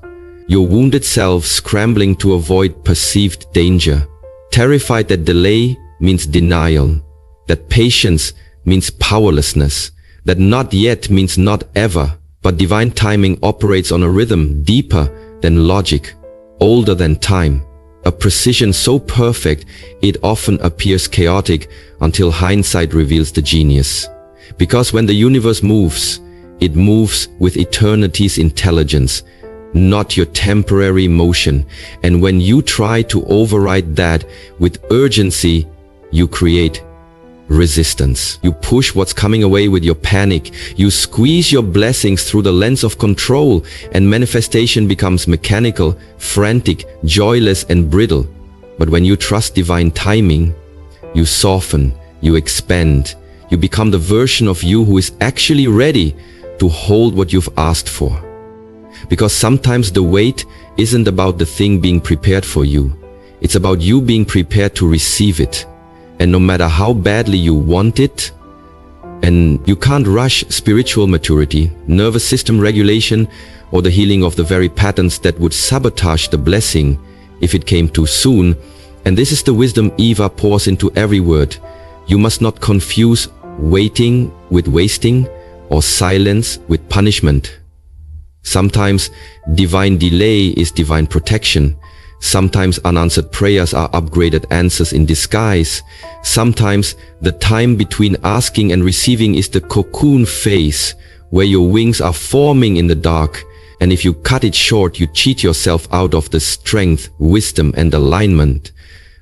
Your wounded self scrambling to avoid perceived danger, terrified that delay means denial, that patience means powerlessness, that not yet means not ever. But divine timing operates on a rhythm deeper than logic, older than time, a precision so perfect it often appears chaotic until hindsight reveals the genius. Because when the universe moves, it moves with eternity's intelligence, not your temporary motion. And when you try to override that with urgency, you create resistance. You push what's coming away with your panic. You squeeze your blessings through the lens of control, and manifestation becomes mechanical, frantic, joyless, and brittle. But when you trust divine timing, you soften, you expand, you become the version of you who is actually ready to hold what you've asked for. Because sometimes the wait isn't about the thing being prepared for you. It's about you being prepared to receive it. And no matter how badly you want it, and you can't rush spiritual maturity, nervous system regulation, or the healing of the very patterns that would sabotage the blessing if it came too soon. And this is the wisdom Eva pours into every word. You must not confuse waiting with wasting, or silence with punishment. Sometimes divine delay is divine protection. Sometimes unanswered prayers are upgraded answers in disguise. Sometimes the time between asking and receiving is the cocoon phase, where your wings are forming in the dark. And if you cut it short, you cheat yourself out of the strength, wisdom, and alignment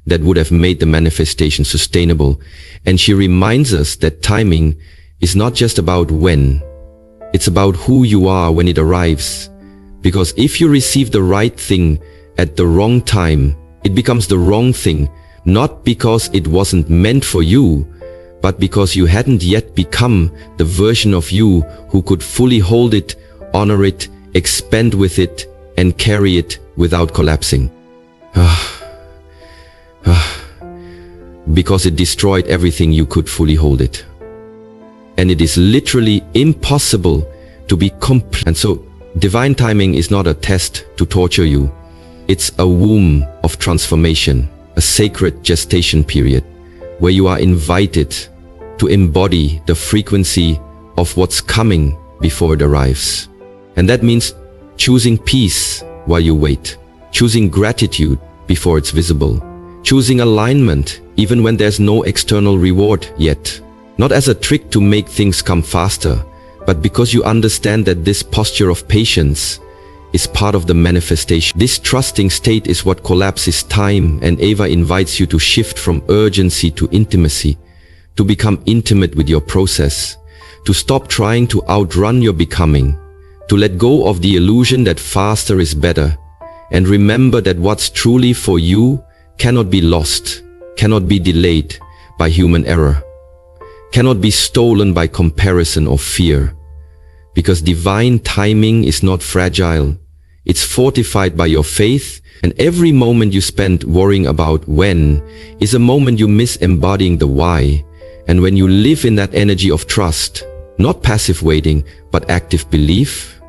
that would have made the manifestation sustainable. And she reminds us that timing is not just about when, it's about who you are when it arrives. Because if you receive the right thing at the wrong time, it becomes the wrong thing, not because it wasn't meant for you, but because you hadn't yet become the version of you who could fully hold it, honor it, expand with it, and carry it without collapsing. Because it destroyed everything you could fully hold it. And it is literally impossible to be complete. And so, divine timing is not a test to torture you. It's a womb of transformation, a sacred gestation period, where you are invited to embody the frequency of what's coming before it arrives. And that means choosing peace while you wait, choosing gratitude before it's visible, choosing alignment even when there's no external reward yet. Not as a trick to make things come faster, but because you understand that this posture of patience is part of the manifestation. This trusting state is what collapses time, and Eva invites you to shift from urgency to intimacy, to become intimate with your process, to stop trying to outrun your becoming, to let go of the illusion that faster is better, and remember that what's truly for you cannot be lost, cannot be delayed by human error, cannot be stolen by comparison or fear. Because divine timing is not fragile, it's fortified by your faith, and every moment you spend worrying about when is a moment you miss embodying the why. And when you live in that energy of trust, not passive waiting, but active belief,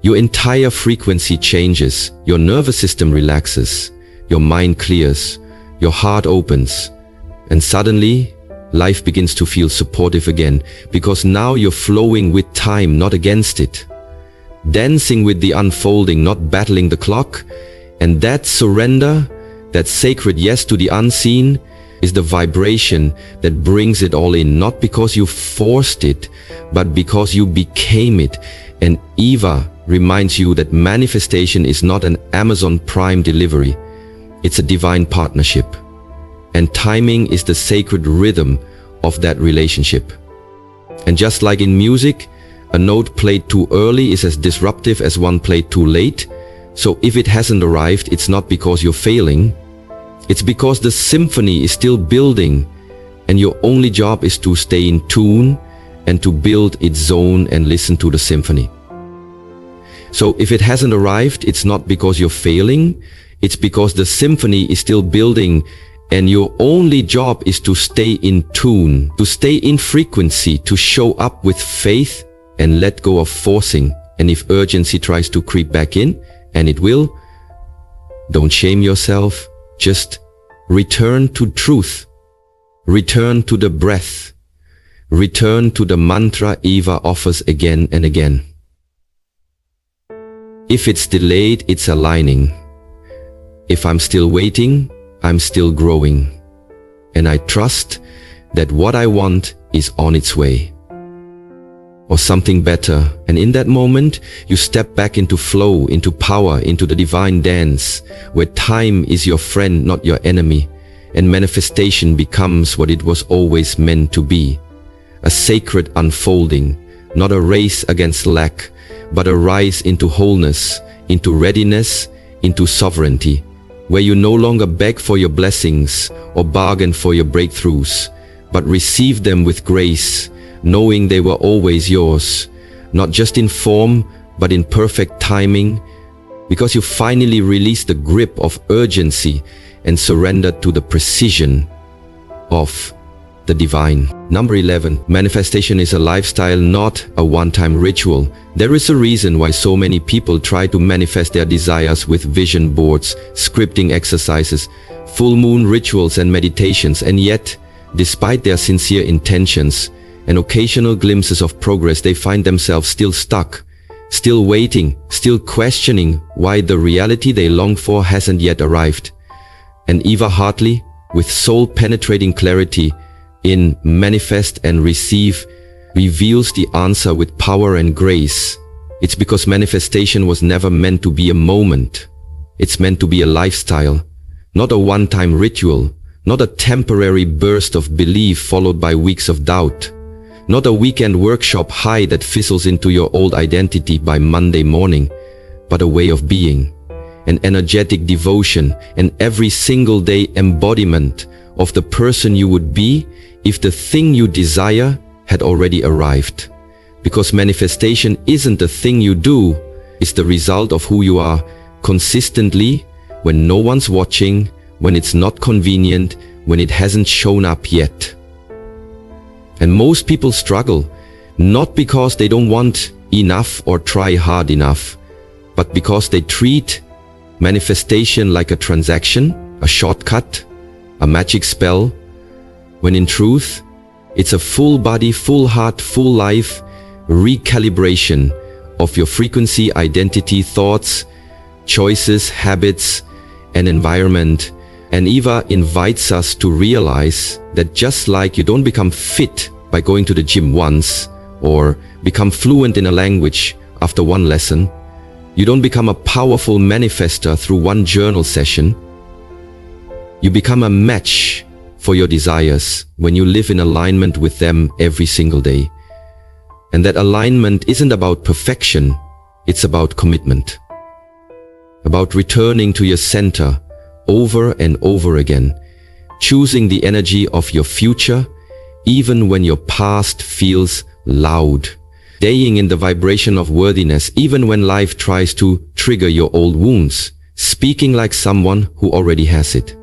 your entire frequency changes, your nervous system relaxes, your mind clears, your heart opens, and suddenly life begins to feel supportive again, because now you're flowing with time, not against it. Dancing with the unfolding, not battling the clock. And that surrender, that sacred yes to the unseen, is the vibration that brings it all in, not because you forced it, but because you became it. And Eva reminds you that manifestation is not an Amazon Prime delivery. It's a divine partnership. And timing is the sacred rhythm of that relationship. And just like in music, A note played too early is as disruptive as one played too late. So if it hasn't arrived, it's not because you're failing. It's because the symphony is still building, and your only job is to stay in tune and to build its zone and listen to the symphony. So if it hasn't arrived, it's not because you're failing. It's because the symphony is still building, and your only job is to stay in tune, to stay in frequency, to show up with faith and let go of forcing. And if urgency tries to creep back in, and it will, don't shame yourself. Just return to truth. Return to the breath. Return to the mantra Eva offers again and again. If it's delayed, it's aligning. If I'm still waiting, I'm still growing. And I trust that what I want is on its way. Or something better. And in that moment, you step back into flow, into power, into the divine dance, where time is your friend, not your enemy. And manifestation becomes what it was always meant to be. A sacred unfolding, not a race against lack, but a rise into wholeness, into readiness, into sovereignty, where you no longer beg for your blessings or bargain for your breakthroughs, but receive them with grace, knowing they were always yours, not just in form, but in perfect timing, because you finally release the grip of urgency and surrender to the precision of the divine. Number 11, manifestation is a lifestyle, not a one-time ritual. There is a reason why so many people try to manifest their desires with vision boards, scripting exercises, full moon rituals and meditations, and yet, despite their sincere intentions and occasional glimpses of progress, they find themselves still stuck, still waiting, still questioning why the reality they long for hasn't yet arrived. And Eva Hartley, with soul-penetrating clarity in Manifest and Receive, reveals the answer with power and grace. It's because manifestation was never meant to be a moment. It's meant to be a lifestyle, not a one-time ritual, not a temporary burst of belief followed by weeks of doubt. Not a weekend workshop high that fizzles into your old identity by Monday morning, but a way of being, an energetic devotion, and every single day embodiment of the person you would be if the thing you desire had already arrived. Because manifestation isn't a thing you do, it's the result of who you are consistently, when no one's watching, when it's not convenient, when it hasn't shown up yet. And most people struggle, not because they don't want enough or try hard enough, but because they treat manifestation like a transaction, a shortcut, a magic spell, when in truth, it's a full body, full heart, full life recalibration of your frequency, identity, thoughts, choices, habits, and environment. And Eva invites us to realize that just like you don't become fit by going to the gym once, or become fluent in a language after one lesson, you don't become a powerful manifester through one journal session. You become a match for your desires when you live in alignment with them every single day. And that alignment isn't about perfection, it's about commitment. About returning to your center over and over again, choosing the energy of your future even when your past feels loud, staying in the vibration of worthiness even when life tries to trigger your old wounds, speaking like someone who already has it,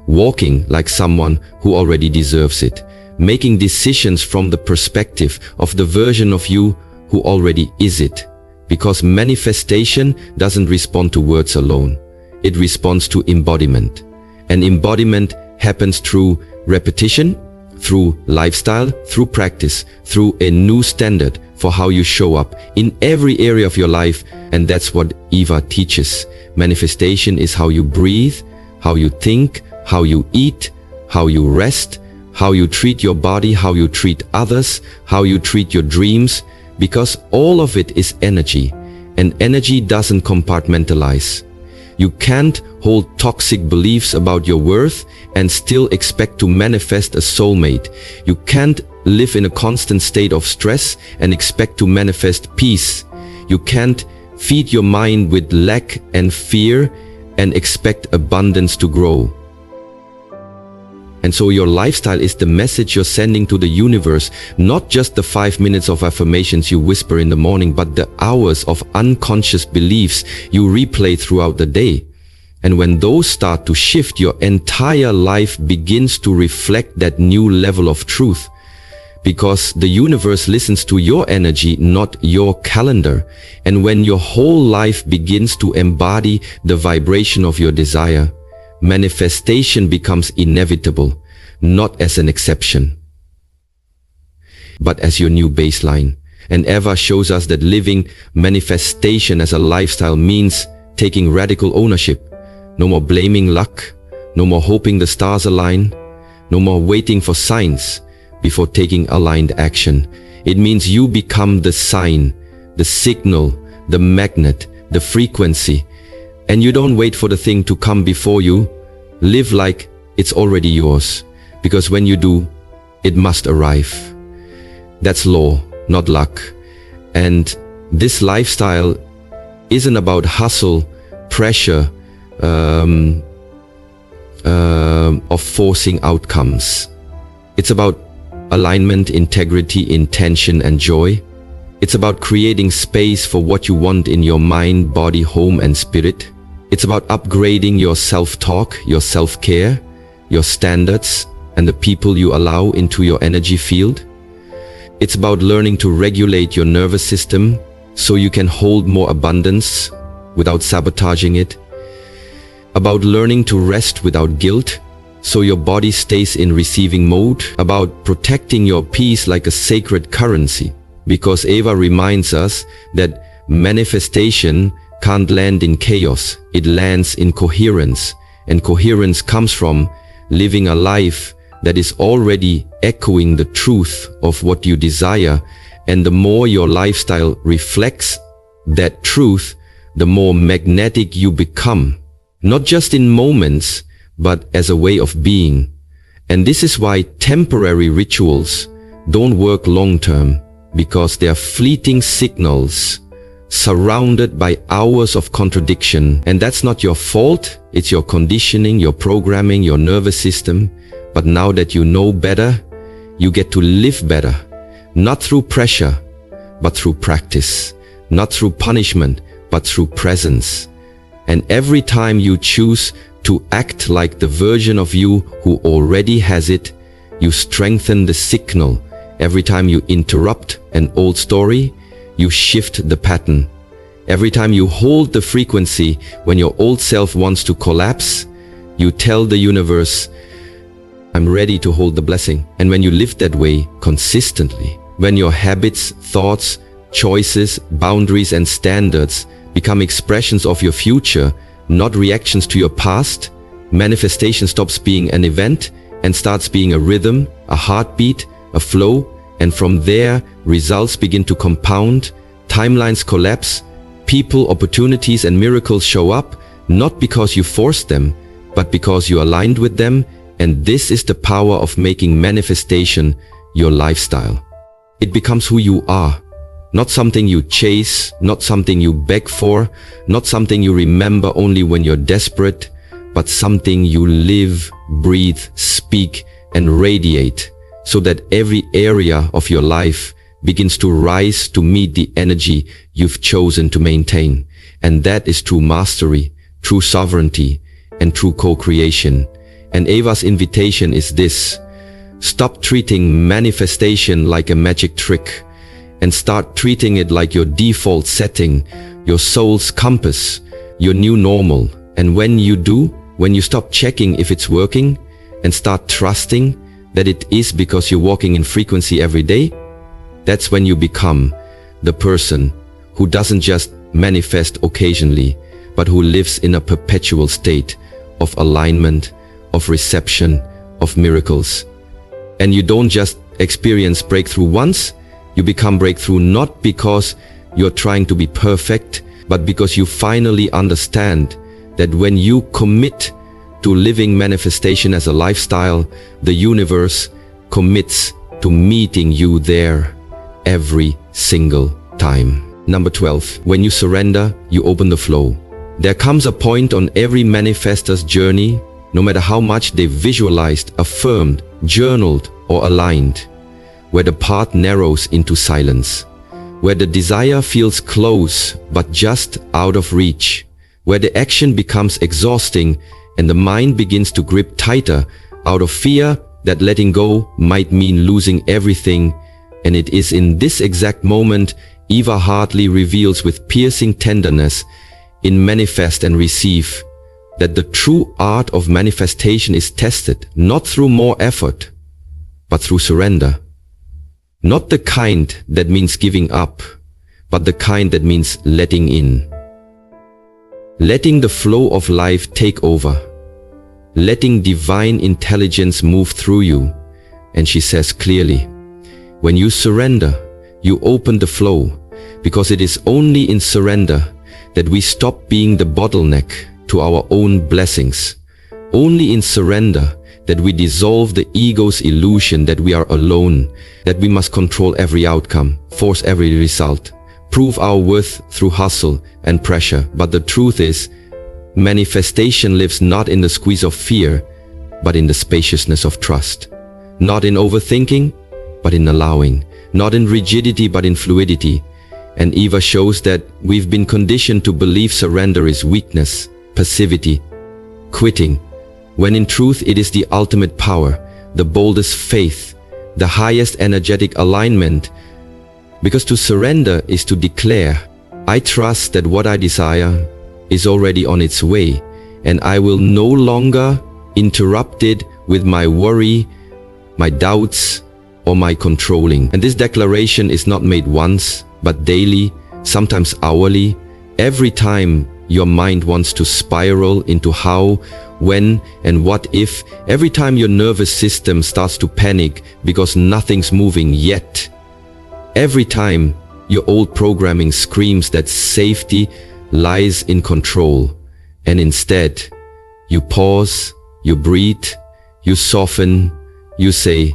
walking like someone who already deserves it, making decisions from the perspective of the version of you who already is it. Because manifestation doesn't respond to words alone. It responds to embodiment. And embodiment happens through repetition, through lifestyle, through practice, through a new standard for how you show up in every area of your life. And that's what Eva teaches. Manifestation is how you breathe, how you think, how you eat, how you rest, how you treat your body, how you treat others, how you treat your dreams, because all of it is energy, and energy doesn't compartmentalize. You can't hold toxic beliefs about your worth and still expect to manifest a soulmate. You can't live in a constant state of stress and expect to manifest peace. You can't feed your mind with lack and fear and expect abundance to grow. And so your lifestyle is the message you're sending to the universe, not just the 5 minutes of affirmations you whisper in the morning, but the hours of unconscious beliefs you replay throughout the day. And when those start to shift, your entire life begins to reflect that new level of truth. Because the universe listens to your energy, not your calendar. And when your whole life begins to embody the vibration of your desire, manifestation becomes inevitable, not as an exception, but as your new baseline. And Eva shows us that living manifestation as a lifestyle means taking radical ownership. No more blaming luck, no more hoping the stars align, no more waiting for signs before taking aligned action. It means you become the sign, the signal, the magnet, the frequency. And you don't wait for the thing to come before you. Live like it's already yours, because when you do, it must arrive. That's law, not luck. And this lifestyle isn't about hustle, pressure, of forcing outcomes. It's about alignment, integrity, intention, and joy. It's about creating space for what you want in your mind, body, home, and spirit. It's about upgrading your self-talk, your self-care, your standards, and the people you allow into your energy field. It's about learning to regulate your nervous system so you can hold more abundance without sabotaging it. About learning to rest without guilt so your body stays in receiving mode. About protecting your peace like a sacred currency. Because Eva reminds us that manifestation can't land in chaos, it lands in coherence. And coherence comes from living a life that is already echoing the truth of what you desire. And the more your lifestyle reflects that truth, the more magnetic you become. Not just in moments, but as a way of being. And this is why temporary rituals don't work long term, because they are fleeting signals surrounded by hours of contradiction. And that's not your fault, it's your conditioning, your programming, your nervous system. But now that you know better, you get to live better. Not through pressure, but through practice. Not through punishment, but through presence. And every time you choose to act like the version of you who already has it, you strengthen the signal. Every time you interrupt an old story, you shift the pattern. Every time you hold the frequency when your old self wants to collapse, you tell the universe, I'm ready to hold the blessing. And when you live that way consistently, when your habits, thoughts, choices, boundaries, and standards become expressions of your future, not reactions to your past, manifestation stops being an event and starts being a rhythm, a heartbeat, a flow. And from there, results begin to compound, timelines collapse, people, opportunities, and miracles show up, not because you forced them, but because you aligned with them. And this is the power of making manifestation your lifestyle. It becomes who you are. Not something you chase, not something you beg for, not something you remember only when you're desperate, but something you live, breathe, speak, and radiate, so that every area of your life begins to rise to meet the energy you've chosen to maintain. And that is true mastery, true sovereignty, and true co-creation. And Eva's invitation is this: stop treating manifestation like a magic trick, and start treating it like your default setting, your soul's compass, your new normal. And when you do, when you stop checking if it's working and start trusting that it is because you're walking in frequency every day, that's when you become the person who doesn't just manifest occasionally, but who lives in a perpetual state of alignment, of reception, of miracles. And you don't just experience breakthrough once, you become breakthrough not because you're trying to be perfect, but because you finally understand that when you commit to living manifestation as a lifestyle, the universe commits to meeting you there every single time. Number 12. When you surrender, you open the flow. There comes a point on every manifestor's journey, no matter how much they visualized, affirmed, journaled, or aligned, where the path narrows into silence, where the desire feels close but just out of reach, where the action becomes exhausting and the mind begins to grip tighter out of fear that letting go might mean losing everything. And it is in this exact moment Eva Hartley reveals with piercing tenderness in Manifest and Receive that the true art of manifestation is tested not through more effort, but through surrender. Not the kind that means giving up, but the kind that means letting in. Letting the flow of life take over. Letting divine intelligence move through you. And she says clearly, when you surrender, you open the flow, because it is only in surrender that we stop being the bottleneck to our own blessings. Only in surrender that we dissolve the ego's illusion that we are alone, that we must control every outcome, force every result, prove our worth through hustle and pressure. But the truth is, manifestation lives not in the squeeze of fear, but in the spaciousness of trust. Not in overthinking, but in allowing. Not in rigidity, but in fluidity. And Eva shows that we've been conditioned to believe surrender is weakness, passivity, quitting, when in truth it is the ultimate power, the boldest faith, the highest energetic alignment. Because to surrender is to declare, I trust that what I desire is already on its way, and I will no longer interrupt it with my worry, my doubts, or my controlling. And this declaration is not made once, but daily, sometimes hourly. Every time your mind wants to spiral into how, when, and what if, every time your nervous system starts to panic because nothing's moving yet, every time your old programming screams that safety lies in control, and instead you pause, you breathe, you soften, you say,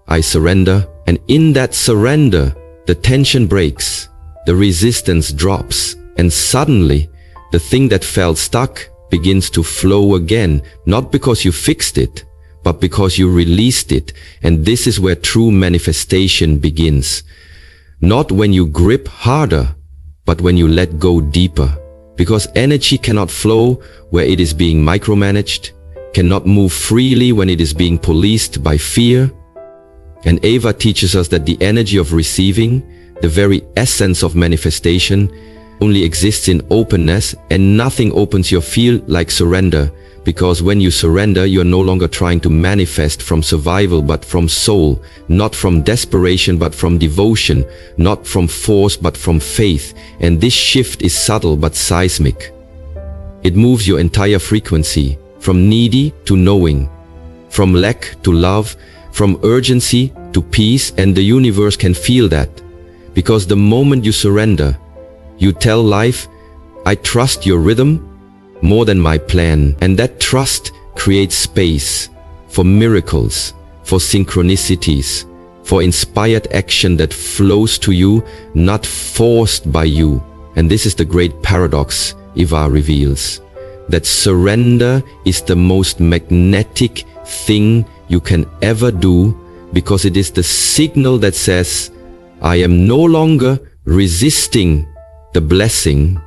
I surrender. And in that surrender, the tension breaks, the resistance drops, and suddenly the thing that felt stuck begins to flow again, not because you fixed it, but because you released it. And this is where true manifestation begins. Not when you grip harder, but when you let go deeper. Because energy cannot flow where it is being micromanaged, cannot move freely when it is being policed by fear. And Eva teaches us that the energy of receiving, the very essence of manifestation, only exists in openness, and nothing opens your field like surrender. Because when you surrender, you are no longer trying to manifest from survival but from soul, not from desperation but from devotion, not from force but from faith. And this shift is subtle but seismic. It moves your entire frequency, from needy to knowing, from lack to love, from urgency to peace, and the universe can feel that. Because the moment you surrender, you tell life, I trust your rhythm more than my plan. And that trust creates space for miracles, for synchronicities, for inspired action that flows to you, not forced by you. And this is the great paradox Eva reveals, that surrender is the most magnetic thing you can ever do, because it is the signal that says, I am no longer resisting the blessing.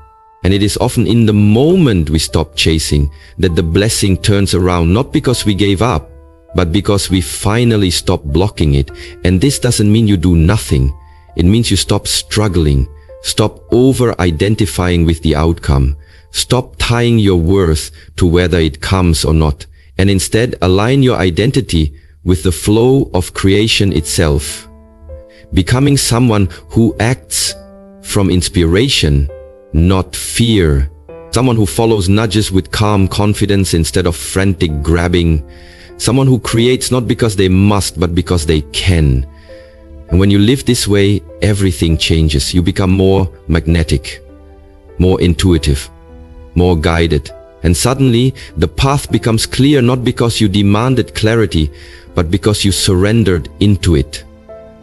And it is often in the moment we stop chasing that the blessing turns around, not because we gave up, but because we finally stop blocking it. And this doesn't mean you do nothing. It means you stop struggling, stop over-identifying with the outcome, stop tying your worth to whether it comes or not, and instead align your identity with the flow of creation itself. Becoming someone who acts from inspiration, not fear. Someone who follows nudges with calm confidence instead of frantic grabbing. Someone who creates not because they must, but because they can. And when you live this way, everything changes. You become more magnetic, more intuitive, more guided. And suddenly, the path becomes clear not because you demanded clarity, but because you surrendered into it.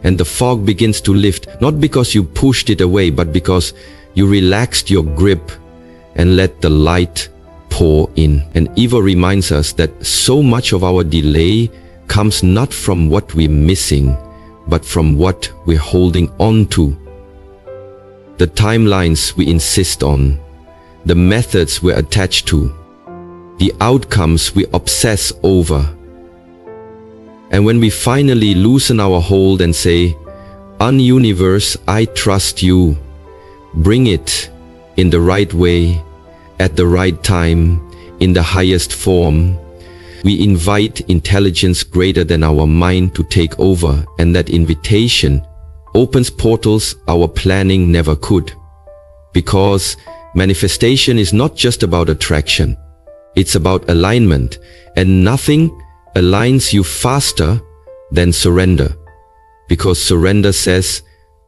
and the fog begins to lift, not because you pushed it away, but because you relaxed your grip and let the light pour in. And Eva reminds us that so much of our delay comes not from what we're missing, but from what we're holding on to. The timelines we insist on, the methods we're attached to, the outcomes we obsess over. And when we finally loosen our hold and say, "Universe, I trust you. Bring it in the right way, at the right time, in the highest form," we invite intelligence greater than our mind to take over, and that invitation opens portals our planning never could. Because manifestation is not just about attraction, it's about alignment, and nothing aligns you faster than surrender. Because surrender says,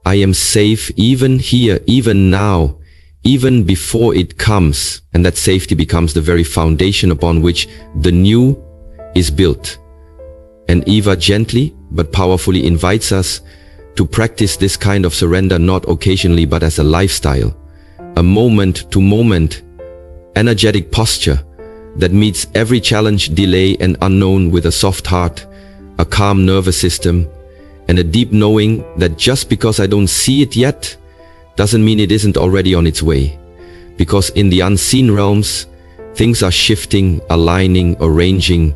"I am safe even here, even now, even before it comes," and that safety becomes the very foundation upon which the new is built. And Eva gently but powerfully invites us to practice this kind of surrender not occasionally but as a lifestyle, a moment-to-moment energetic posture that meets every challenge, delay, and unknown with a soft heart, a calm nervous system, and a deep knowing that just because I don't see it yet doesn't mean it isn't already on its way. Because in the unseen realms, things are shifting, aligning, arranging,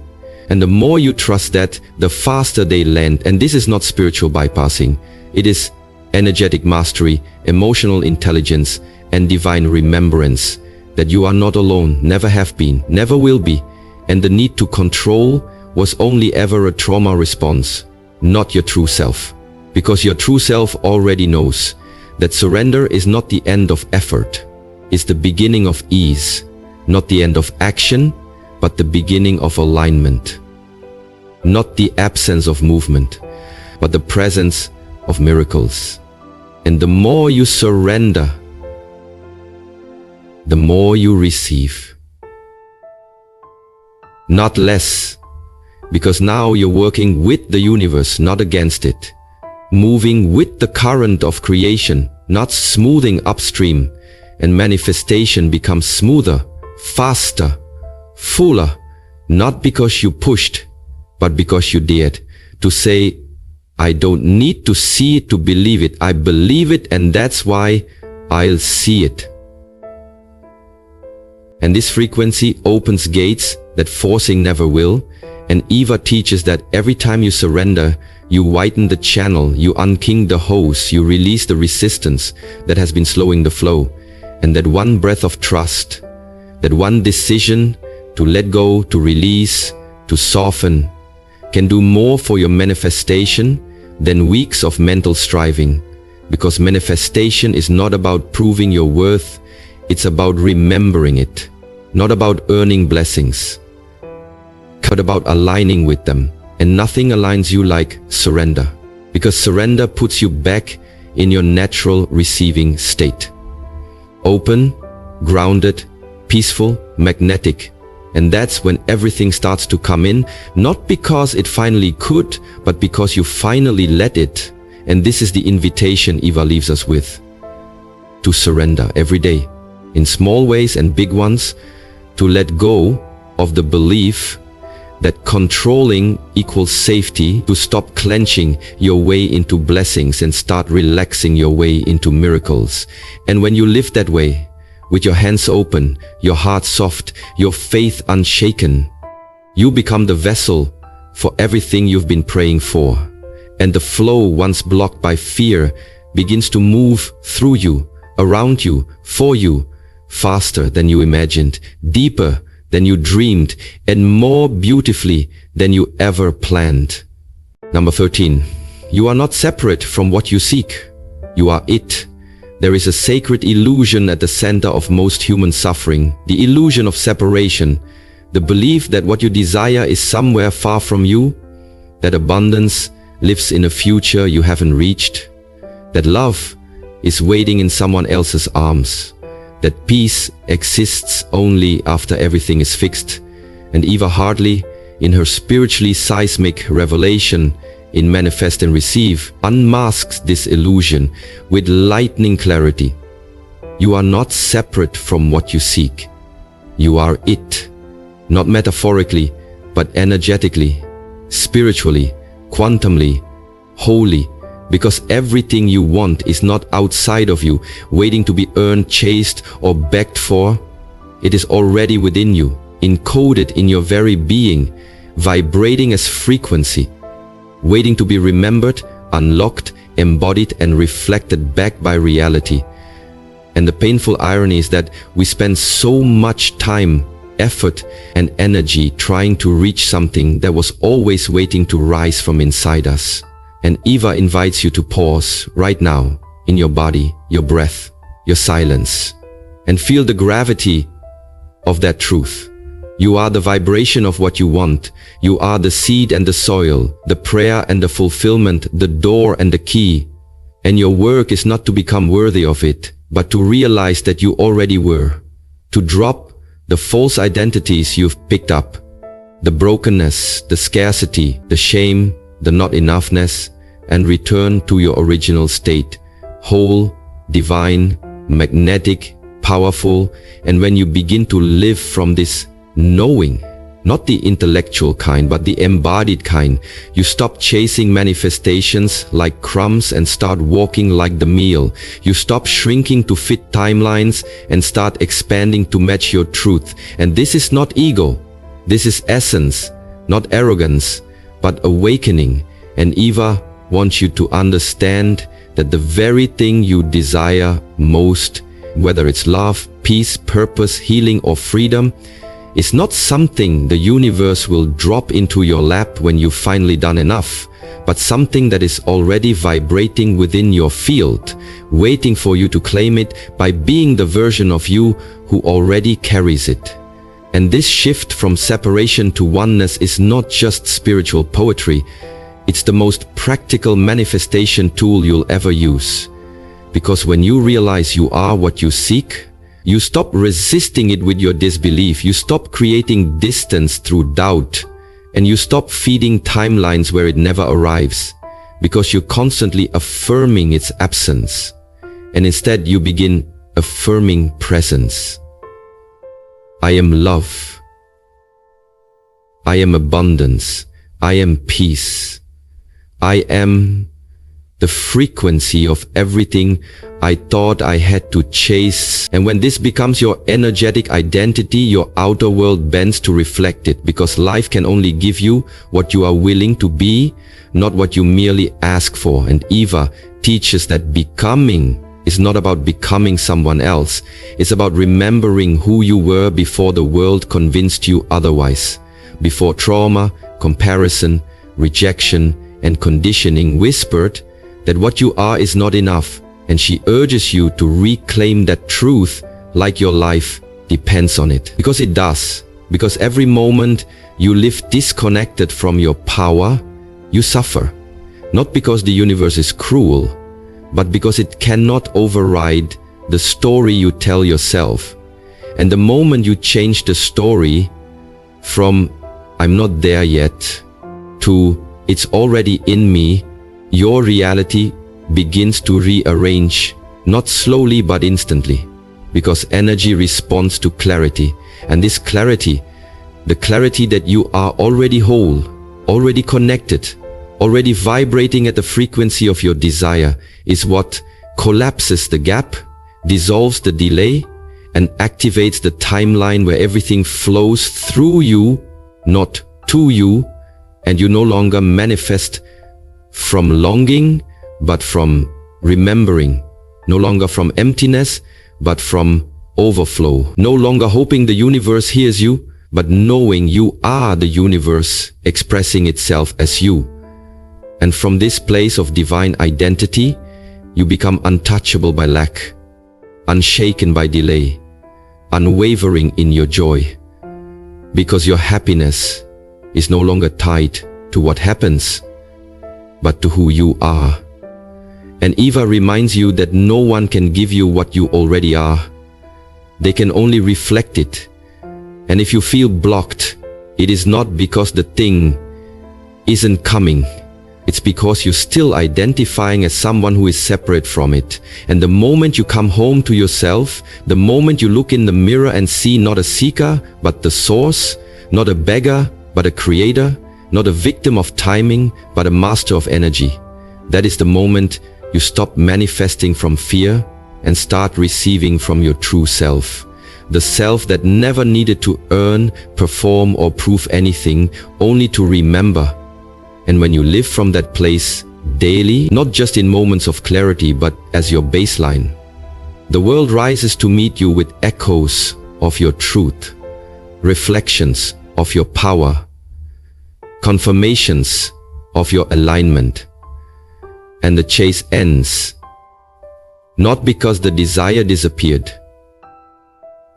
and the more you trust that, the faster they land. And this is not spiritual bypassing. It is energetic mastery, emotional intelligence, and divine remembrance that you are not alone, never have been, never will be, and the need to control was only ever a trauma response, not your true self. Because your true self already knows that surrender is not the end of effort, it's the beginning of ease, not the end of action, but the beginning of alignment. Not the absence of movement, but the presence of miracles. And the more you surrender, the more you receive. Not less, because now you're working with the universe, not against it. Moving with the current of creation, not smoothing upstream, and manifestation becomes smoother, faster, fuller, not because you pushed, but because you dared to say, "I don't need to see it to believe it. I believe it, and that's why I'll see it." And this frequency opens gates that forcing never will. And Eva teaches that every time you surrender, you widen the channel, you unking the hose, you release the resistance that has been slowing the flow. And that one breath of trust, that one decision to let go, to release, to soften, can do more for your manifestation than weeks of mental striving. Because manifestation is not about proving your worth, it's about remembering it. Not about earning blessings, but about aligning with them. And nothing aligns you like surrender. Because surrender puts you back in your natural receiving state. Open, grounded, peaceful, magnetic. And that's when everything starts to come in, not because it finally could, but because you finally let it. And this is the invitation Eva leaves us with. To surrender every day, in small ways and big ones, to let go of the belief that controlling equals safety, to stop clenching your way into blessings and start relaxing your way into miracles. And when you live that way, with your hands open, your heart soft, your faith unshaken, you become the vessel for everything you've been praying for. And the flow, once blocked by fear, begins to move through you, around you, for you, faster than you imagined, deeper than you dreamed, and more beautifully than you ever planned. Number 13. You are not separate from what you seek. You are it. There is a sacred illusion at the center of most human suffering, the illusion of separation, the belief that what you desire is somewhere far from you, that abundance lives in a future you haven't reached, that love is waiting in someone else's arms, that peace exists only after everything is fixed. And Eva Hartley, in her spiritually seismic revelation, in manifest and receive unmasks this illusion with lightning clarity. You are not separate from what you seek. You are it, not metaphorically, but energetically, spiritually, quantumly, wholly, because everything you want is not outside of you, waiting to be earned, chased, or begged for. It is already within you, encoded in your very being, vibrating as frequency, waiting to be remembered, unlocked, embodied, and reflected back by reality. And the painful irony is that we spend so much time, effort, and energy trying to reach something that was always waiting to rise from inside us. And Eva invites you to pause right now in your body, your breath, your silence, and feel the gravity of that truth. You are the vibration of what you want. You are the seed and the soil, the prayer and the fulfillment, the door and the key. And your work is not to become worthy of it, but to realize that you already were. To drop the false identities you've picked up, the brokenness, the scarcity, the shame, the not enoughness, and return to your original state, whole, divine, magnetic, powerful. And when you begin to live from this knowing, not the intellectual kind, but the embodied kind, you stop chasing manifestations like crumbs and start walking like the meal. You stop shrinking to fit timelines and start expanding to match your truth. And this is not ego. This is essence, not arrogance, but awakening. And Eva wants you to understand that the very thing you desire most, whether it's love, peace, purpose, healing, or freedom, is not something the universe will drop into your lap when you've finally done enough, but something that is already vibrating within your field, waiting for you to claim it by being the version of you who already carries it. And this shift from separation to oneness is not just spiritual poetry, it's the most practical manifestation tool you'll ever use. Because when you realize you are what you seek, you stop resisting it with your disbelief, you stop creating distance through doubt, and you stop feeding timelines where it never arrives, because you're constantly affirming its absence, and instead you begin affirming presence. I am love. I am abundance. I am peace. I am the frequency of everything I thought I had to chase. And when this becomes your energetic identity, your outer world bends to reflect it, because life can only give you what you are willing to be, not what you merely ask for. And Eva teaches that becoming is not about becoming someone else. It's about remembering who you were before the world convinced you otherwise, before trauma, comparison, rejection, and conditioning whispered that what you are is not enough. And she urges you to reclaim that truth like your life depends on it. Because it does. Because every moment you live disconnected from your power, you suffer. Not because the universe is cruel, but because it cannot override the story you tell yourself. And the moment you change the story from "I'm not there yet" to "it's already in me," your reality begins to rearrange, not slowly but instantly, because energy responds to clarity. And this clarity, the clarity that you are already whole, already connected, already vibrating at the frequency of your desire, is what collapses the gap, dissolves the delay, and activates the timeline where everything flows through you, not to you, and you no longer manifest from longing, but from remembering, no longer from emptiness, but from overflow, no longer hoping the universe hears you, but knowing you are the universe expressing itself as you. And from this place of divine identity, you become untouchable by lack, unshaken by delay, unwavering in your joy, because your happiness is no longer tied to what happens, but to who you are. And Eva reminds you that no one can give you what you already are. They can only reflect it. And if you feel blocked, it is not because the thing isn't coming, It's because you're still identifying as someone who is separate from it. And the moment you come home to yourself, the moment you look in the mirror and see not a seeker, but the source, not a beggar, but a creator, not a victim of timing, but a master of energy, that is the moment you stop manifesting from fear and start receiving from your true self. The self that never needed to earn, perform, or prove anything, only to remember. And when you live from that place daily, not just in moments of clarity, but as your baseline, the world rises to meet you with echoes of your truth, reflections of your power, confirmations of your alignment. And the chase ends, not because the desire disappeared,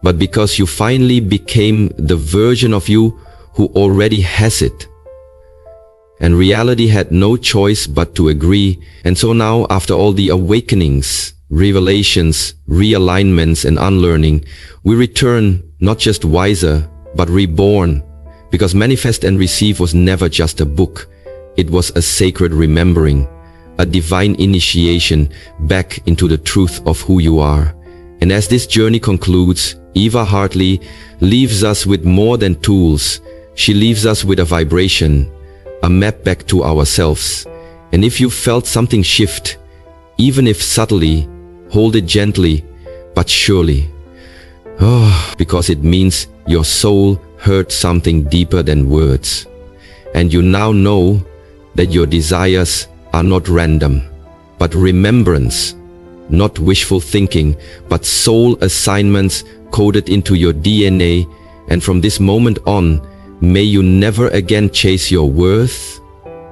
but because you finally became the version of you who already has it. And reality had no choice but to agree. And so now, after all the awakenings, revelations, realignments, and unlearning, we return not just wiser, but reborn. Because Manifest and Receive was never just a book. It was a sacred remembering, a divine initiation back into the truth of who you are. And as this journey concludes, Eva Hartley leaves us with more than tools. She leaves us with a vibration, a map back to ourselves. And if you felt something shift, even if subtly, hold it gently, but surely. Because it means your soul heard something deeper than words. And you now know that your desires are not random, but remembrance, not wishful thinking, but soul assignments coded into your DNA. And from this moment on, may you never again chase your worth,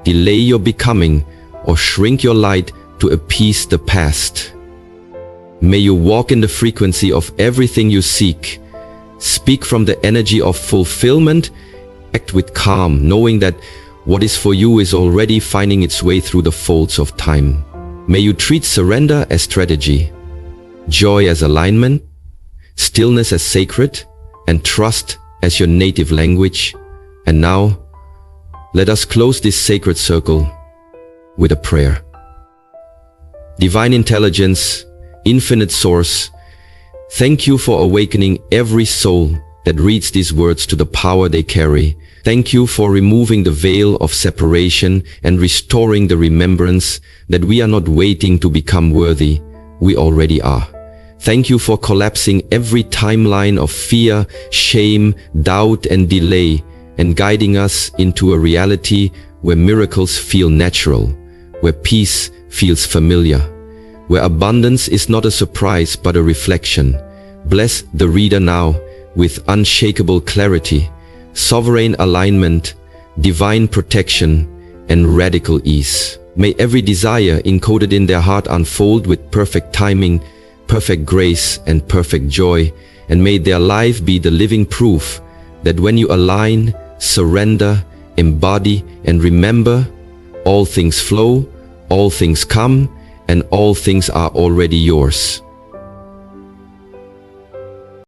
delay your becoming, or shrink your light to appease the past. May you walk in the frequency of everything you seek, speak from the energy of fulfillment, act with calm, knowing that what is for you is already finding its way through the folds of time. May you treat surrender as strategy, joy as alignment, stillness as sacred, and trust as your native language. And now, let us close this sacred circle with a prayer. Divine Intelligence, Infinite Source, thank you for awakening every soul that reads these words to the power they carry. Thank you for removing the veil of separation and restoring the remembrance that we are not waiting to become worthy, we already are. Thank you for collapsing every timeline of fear, shame, doubt, and delay, and guiding us into a reality where miracles feel natural, where peace feels familiar, where abundance is not a surprise but a reflection. Bless the reader now with unshakable clarity, sovereign alignment, divine protection, and radical ease. May every desire encoded in their heart unfold with perfect timing, perfect grace, and perfect joy, and may their life be the living proof that when you align, surrender, embody, and remember, all things flow, all things come, and all things are already yours.